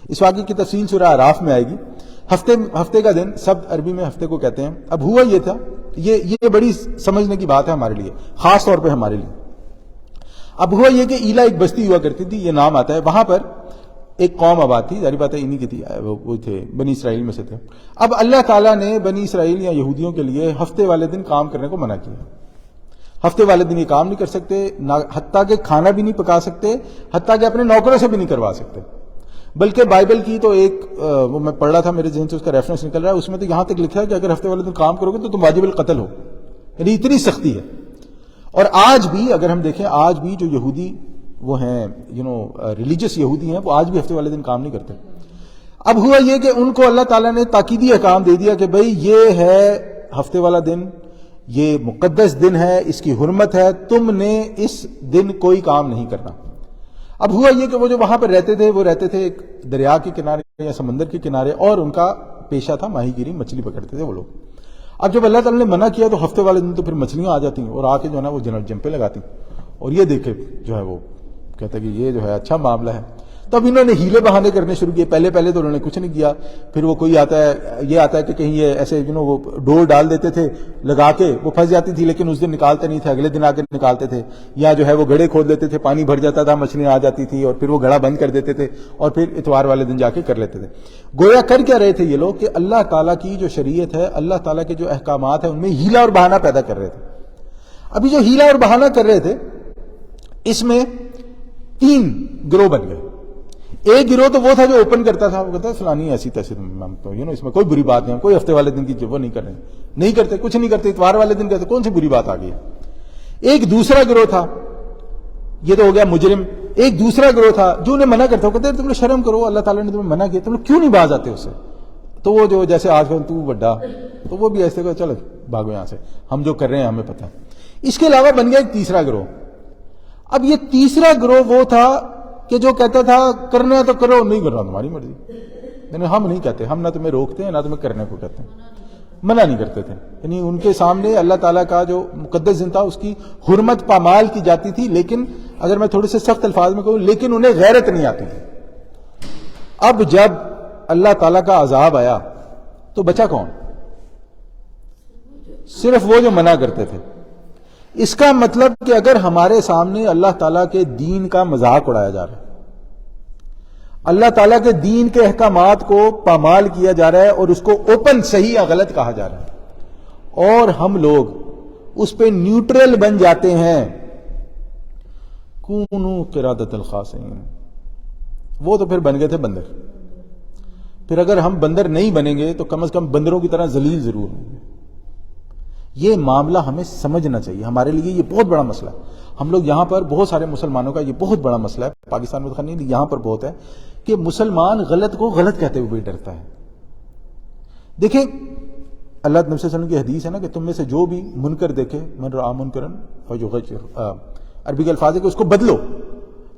A: اس واقعے کی تفصیل سورہ اعراف میں آئے گی۔ ہفتے کا دن سب عربی میں ہفتے کو کہتے ہیں۔ اب ہوا یہ تھا، یہ بڑی سمجھنے کی بات ہے ہمارے لیے، خاص طور پہ ہمارے لیے۔ اب ہوا یہ کہ ایلا ایک بستی ہوا کرتی تھی، یہ نام آتا ہے، وہاں پر ایک قوم آباد تھی، ظاہر بات ہے انہی کی تھی، وہ تھے بنی اسرائیل میں سے تھے۔ اب اللہ تعالیٰ نے بنی اسرائیل یا یہودیوں کے لیے ہفتے والے دن کام کرنے کو منع کیا۔ ہفتے والے دن یہ کام نہیں کر سکتے، حتیٰ کہ کھانا بھی نہیں پکا سکتے، حتیٰ کہ اپنے نوکروں سے بھی نہیں کروا سکتے۔ بلکہ بائبل کی تو ایک وہ میں پڑھ رہا تھا، میرے ذہن سے اس کا ریفرنس نکل رہا ہے، اس میں تو یہاں تک لکھا ہے کہ اگر ہفتے والے دن کام کرو گے تو تم واجب القتل ہو، یعنی اتنی سختی ہے۔ اور آج بھی اگر ہم دیکھیں، آج بھی جو یہودی وہ ہیں ریلیجس یہودی ہیں، وہ آج بھی ہفتے والے دن کام نہیں کرتے۔ اب ہوا یہ کہ ان کو اللہ تعالیٰ نے تاکیدی احکام دے دیا کہ بھئی یہ ہے ہفتے والا دن، یہ مقدس دن ہے، اس کی حرمت ہے، تم نے اس دن کوئی کام نہیں کرنا۔ اب ہوا یہ کہ وہ جو وہاں پر رہتے تھے، وہ رہتے تھے ایک دریا کے کنارے یا سمندر کے کنارے، اور ان کا پیشہ تھا ماہی گیری، مچھلی پکڑتے تھے وہ لوگ۔ اب جب اللہ تعالیٰ نے منع کیا تو ہفتے والے دن تو پھر مچھلیاں آ جاتی ہیں اور آ کے جو ہے نا وہ جمپے لگاتی، اور یہ دیکھے جو ہے وہ کہتا ہے کہ یہ جو ہے اچھا معاملہ ہے۔ تب انہوں نے ہیلے بہانے کرنے شروع کیے۔ پہلے تو انہوں نے کچھ نہیں کیا، پھر وہ کوئی آتا ہے کہ کہیں یہ ایسے وہ ڈور ڈال دیتے تھے لگا کے، وہ پھنس جاتی تھی لیکن اس دن نکالتے نہیں تھے، اگلے دن آ کے نکالتے تھے، یا جو ہے وہ گڑھے کھود لیتے تھے، پانی بھر جاتا تھا، مچھلیاں آ جاتی تھی، اور پھر وہ گڑھا بند کر دیتے تھے، اور پھر اتوار والے دن جا کے کر لیتے تھے۔ گویا کر کیا رہے تھے یہ لوگ کہ اللہ تعالیٰ کی جو شریعت ہے، اللہ تعالیٰ کے جو احکامات ہیں، ان میں ہیلا اور بہانہ پیدا کر رہے تھے۔ ابھی جو ہیلا اور بہانہ کر رہے تھے، اس میں 3 گروہ بن گئے۔ ایک گروہ تو وہ تھا جو اوپن کرتا تھا، وہ کہتا ہے فلانی ایسی تیسی، اس میں کوئی بری بات نہیں، کوئی ہفتے والے دن کی وہ نہیں کر رہے، نہیں کرتے، کچھ نہیں کرتے، اتوار والے دن کہتے، کون سی بری بات آ گئی ہے۔ ایک دوسرا گروہ تھا، یہ تو ہو گیا مجرم۔ ایک دوسرا گروہ تھا جو انہیں منع کرتا، وہ کہتے تم لوگ شرم کرو، اللہ تعالیٰ نے تمہیں منع کیا، تم لوگ کیوں نہیں باز آتے اس سے؟ تو وہ جو جیسے آج کل تو بڑا، تو وہ بھی ایسے کہ چلو بھاگو یہاں سے، ہم جو کر رہے ہیں ہمیں پتہ ہے۔ اس کے علاوہ بن گیا ایک تیسرا گروہ۔ اب یہ تیسرا گروہ وہ تھا کہ جو کہتا تھا کرنا تو کرو، نہیں کرنا تمہاری مرضی، یعنی ہم نہیں کہتے، ہم نہ تمہیں روکتے ہیں نہ تمہیں کرنے کو کہتے ہیں، منع نہیں کرتے تھے۔ یعنی ان کے سامنے اللہ تعالیٰ کا جو مقدس دن تھا اس کی حرمت پامال کی جاتی تھی، لیکن اگر میں تھوڑے سے سخت الفاظ میں کہوں، لیکن انہیں غیرت نہیں آتی تھی۔ اب جب اللہ تعالیٰ کا عذاب آیا تو بچا کون؟ صرف وہ جو منع کرتے تھے۔ اس کا مطلب کہ اگر ہمارے سامنے اللہ تعالیٰ کے دین کا مذاق اڑایا جا رہا ہے، اللہ تعالیٰ کے دین کے احکامات کو پامال کیا جا رہا ہے اور اس کو اوپن صحیح یا غلط کہا جا رہا ہے، اور ہم لوگ اس پہ نیوٹرل بن جاتے ہیں، کونوا قرادۃ الخاسئین، وہ تو پھر بن گئے تھے بندر۔ پھر اگر ہم بندر نہیں بنیں گے تو کم از کم بندروں کی طرح ذلیل ضرور ہوں گے۔ یہ معاملہ ہمیں سمجھنا چاہیے، ہمارے لیے یہ بہت بڑا مسئلہ ہے۔ ہم لوگ یہاں پر بہت سارے مسلمانوں کا یہ بہت بڑا مسئلہ ہے، پاکستان میں نہیں، یہاں پر بہت ہے کہ مسلمان غلط کو غلط کہتے ہوئے بھی ڈرتا ہے۔ دیکھیں اللہ نبی صلی اللہ علیہ وسلم کی حدیث ہے نا کہ تم میں سے جو بھی منکر دیکھے، من رآ منکرن فلیغیرہ، عربی کے الفاظ ہے کہ اس کو بدلو،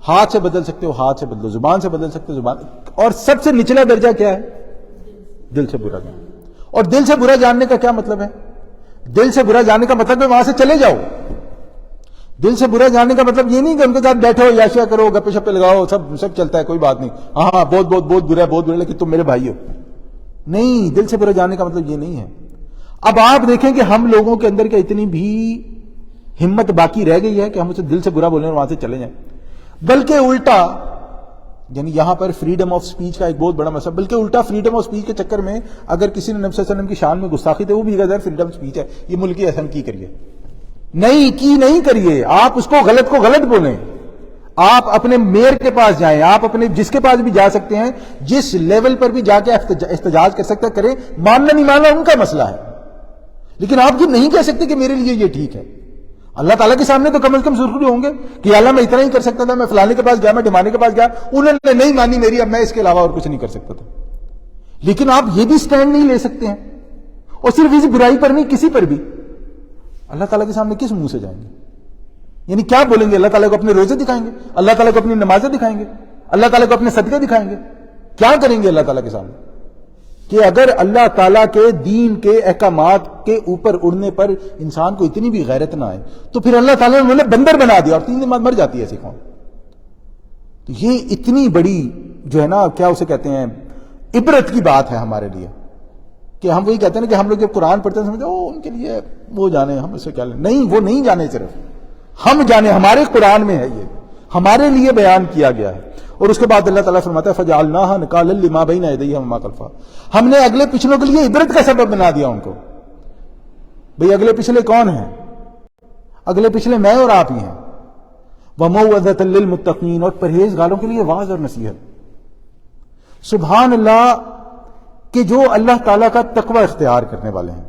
A: ہاتھ سے بدل سکتے ہو ہاتھ سے بدلو، زبان سے بدل سکتے ہو زبان، اور سب سے نچلا درجہ کیا ہے؟ دل سے برا جاننا۔ اور دل سے برا جاننے کا کیا مطلب ہے؟ دل سے برا جاننے کا مطلب ہے وہاں سے چلے جاؤ۔ دل سے برا جاننے کا مطلب یہ نہیں کہ ان کے ساتھ بیٹھو، یاشیا کرو، گپے شپے لگاؤ، سب چلتا ہے، کوئی بات نہیں، ہاں بہت برا ہے، بہت برا ہے، لیکن تم میرے بھائی ہو۔ نہیں، دل سے برا جاننے کا مطلب یہ نہیں ہے۔ اب آپ دیکھیں کہ ہم لوگوں کے اندر کیا اتنی بھی ہمت باقی رہ گئی ہے کہ ہم اسے دل سے برا بولیں اور وہاں سے چلے جائیں؟ بلکہ الٹا، یعنی یہاں پر فریڈم آف سپیچ کا ایک بہت بڑا مسئلہ، بلکہ الٹا فریڈم آف سپیچ کے چکر میں اگر کسی نے نبی صلی اللہ علیہ وسلم کی شان میں گستاخی تو وہ بھی کہتا ہے فریڈم آف سپیچ ہے، یہ ملکی احسن کی کریے، نہیں کریے، آپ اس کو غلط بولیں، آپ اپنے میئر کے پاس جائیں، آپ اپنے جس کے پاس بھی جا سکتے ہیں، جس لیول پر بھی جا کے احتجاج کر سکتے کریں، ماننا نہیں ماننا ان کا مسئلہ ہے، لیکن آپ یہ نہیں کہہ سکتے کہ میرے لیے یہ ٹھیک ہے۔ اللہ تعالیٰ کے سامنے تو کم از کم سرخری ہوں گے کہ اللہ میں اتنا ہی کر سکتا تھا، میں فلانے کے پاس گیا، میں ڈھمانے کے پاس گیا، انہوں نے نہیں مانی میری، اب میں اس کے علاوہ اور کچھ نہیں کر سکتا تھا۔ لیکن آپ یہ بھی سٹینڈ نہیں لے سکتے ہیں، اور صرف اسی برائی پر نہیں، کسی پر بھی اللہ تعالیٰ کے سامنے کس منہ سے جائیں گے؟ یعنی کیا بولیں گے؟ اللہ تعالیٰ کو اپنے روزے دکھائیں گے، اللہ تعالیٰ کو اپنی نمازیں دکھائیں گے، اللہ تعالیٰ کو اپنے صدقے دکھائیں گے؟ کیا کریں گے اللہ تعالیٰ کے سامنے؟ کہ اگر اللہ تعالیٰ کے دین کے احکامات کے اوپر اڑنے پر انسان کو اتنی بھی غیرت نہ آئے تو پھر اللہ تعالیٰ نے انہیں بندر بنا دیا اور 3 دن بعد مر جاتی ہے ایسی قوم۔ تو یہ اتنی بڑی جو ہے نا، کیا اسے کہتے ہیں، عبرت کی بات ہے ہمارے لیے، کہ ہم وہی کہتے ہیں نا کہ ہم لوگ جب قرآن پڑھتے ہیں سمجھتے ہیں ان کے لیے وہ جانے، ہم اس سے کیا لیں؟ نہیں، وہ نہیں جانے، صرف ہم جانے، ہمارے قرآن میں ہے، یہ ہمارے لیے بیان کیا گیا ہے۔ اور اس کے بعد اللہ تعالیٰ فرماتا ہے فَجَعَلْنَاهَا نَكَالًا لِمَا بَيْنَ يَدَيْهَا وَمَا خَلْفَهَا، ہم نے اگلے پچھلوں کے لیے عبرت کا سبب بنا دیا ان کو۔ بھئی اگلے پچھلے کون ہیں؟ اگلے پچھلے میں اور آپ ہی ہیں۔ وَمَوْعِظَةً لِّلْمُتَّقِينَ، اور پرہیزگاروں کے لیے واعظ اور نصیحت۔ سبحان اللہ کہ جو اللہ تعالیٰ کا تقوی اختیار کرنے والے ہیں،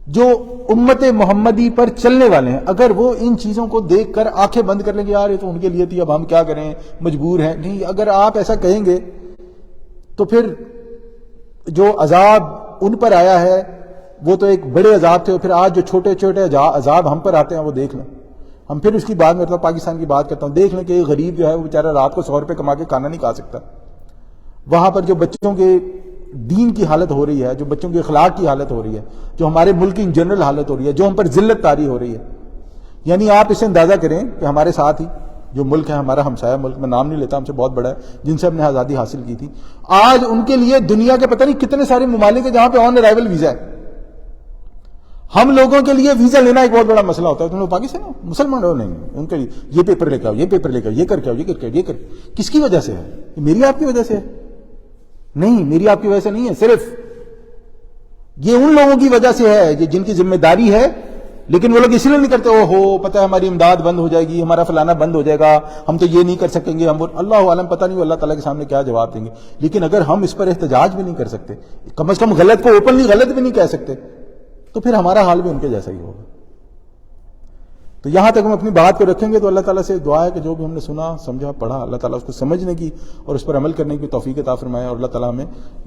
A: جو امت محمدی پر چلنے والے ہیں، اگر وہ ان چیزوں کو دیکھ کر آنکھیں بند کر لیں گے، یار یہ تو ان کے لیے تھی، اب ہم کیا کریں، مجبور ہیں، نہیں، اگر آپ ایسا کہیں گے تو پھر جو عذاب ان پر آیا ہے وہ تو ایک بڑے عذاب تھے، اور پھر آج جو چھوٹے چھوٹے عذاب ہم پر آتے ہیں وہ دیکھ لیں۔ ہم پھر اس کی بات کرتا ہوں، پاکستان کی بات کرتا ہوں، دیکھ لیں کہ ایک غریب جو ہے وہ بیچارہ رات کو 100 روپے کما کے کھانا نہیں کھا سکتا، وہاں پر جو بچوں کے دین کی حالت ہو رہی ہے، جو بچوں کے اخلاق کی حالت ہو رہی ہے، جو ہمارے ملک کی ان جنرل حالت ہو رہی ہے، جو ہم پر ذلت طاری ہو رہی ہے، یعنی آپ اسے اندازہ کریں کہ ہمارے ساتھ ہی جو ملک ہے، ہمارا ہمسایہ ملک، میں نام نہیں لیتا، ہم سے بہت بڑا ہے، جن سے ہم نے آزادی حاصل کی تھی، آج ان کے لیے دنیا کے پتہ نہیں کتنے سارے ممالک ہیں جہاں پہ آن ارائیول ویزا ہے۔ ہم لوگوں کے لیے ویزا لینا ایک بہت بڑا مسئلہ ہوتا ہے، تم لوگ پاکستان ہو، مسلمان ہو، نہیں، ان کے لیے یہ پیپر لے کے آؤ، یہ پیپر لے کے آؤ، یہ کر کے آؤ، یہ کر کے آؤ، یہ کر، کس کی وجہ سے ہے؟ میری آپ کی وجہ سے ہے؟ نہیں، میری آپ کی وجہ سے نہیں ہے، صرف یہ ان لوگوں کی وجہ سے ہے جن کی ذمہ داری ہے، لیکن وہ لوگ اس لیے نہیں کرتے، پتہ ہے ہماری امداد بند ہو جائے گی، ہمارا فلانا بند ہو جائے گا، ہم تو یہ نہیں کر سکیں گے، ہم اللہ عالم، پتہ نہیں وہ اللہ تعالیٰ کے سامنے کیا جواب دیں گے۔ لیکن اگر ہم اس پر احتجاج بھی نہیں کر سکتے، کم از کم غلط کو اوپنلی غلط بھی نہیں کہہ سکتے، تو پھر ہمارا حال بھی ان کے جیسا ہی ہوگا۔ تو یہاں تک ہم اپنی بات کو رکھیں گے تو اللہ تعالیٰ سے دعا ہے کہ جو بھی ہم نے سنا سمجھا پڑھا، اللہ تعالیٰ اس کو سمجھنے کی اور اس پر عمل کرنے کی توفیق عطا فرمائے، اور اللہ تعالیٰ ہمیں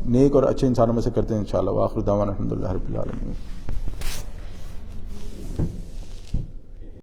A: نیک اور اچھے انسانوں میں سے کرتے ہیں انشاءاللہ۔ وآخر دعوانا الحمدللہ رب العالمین۔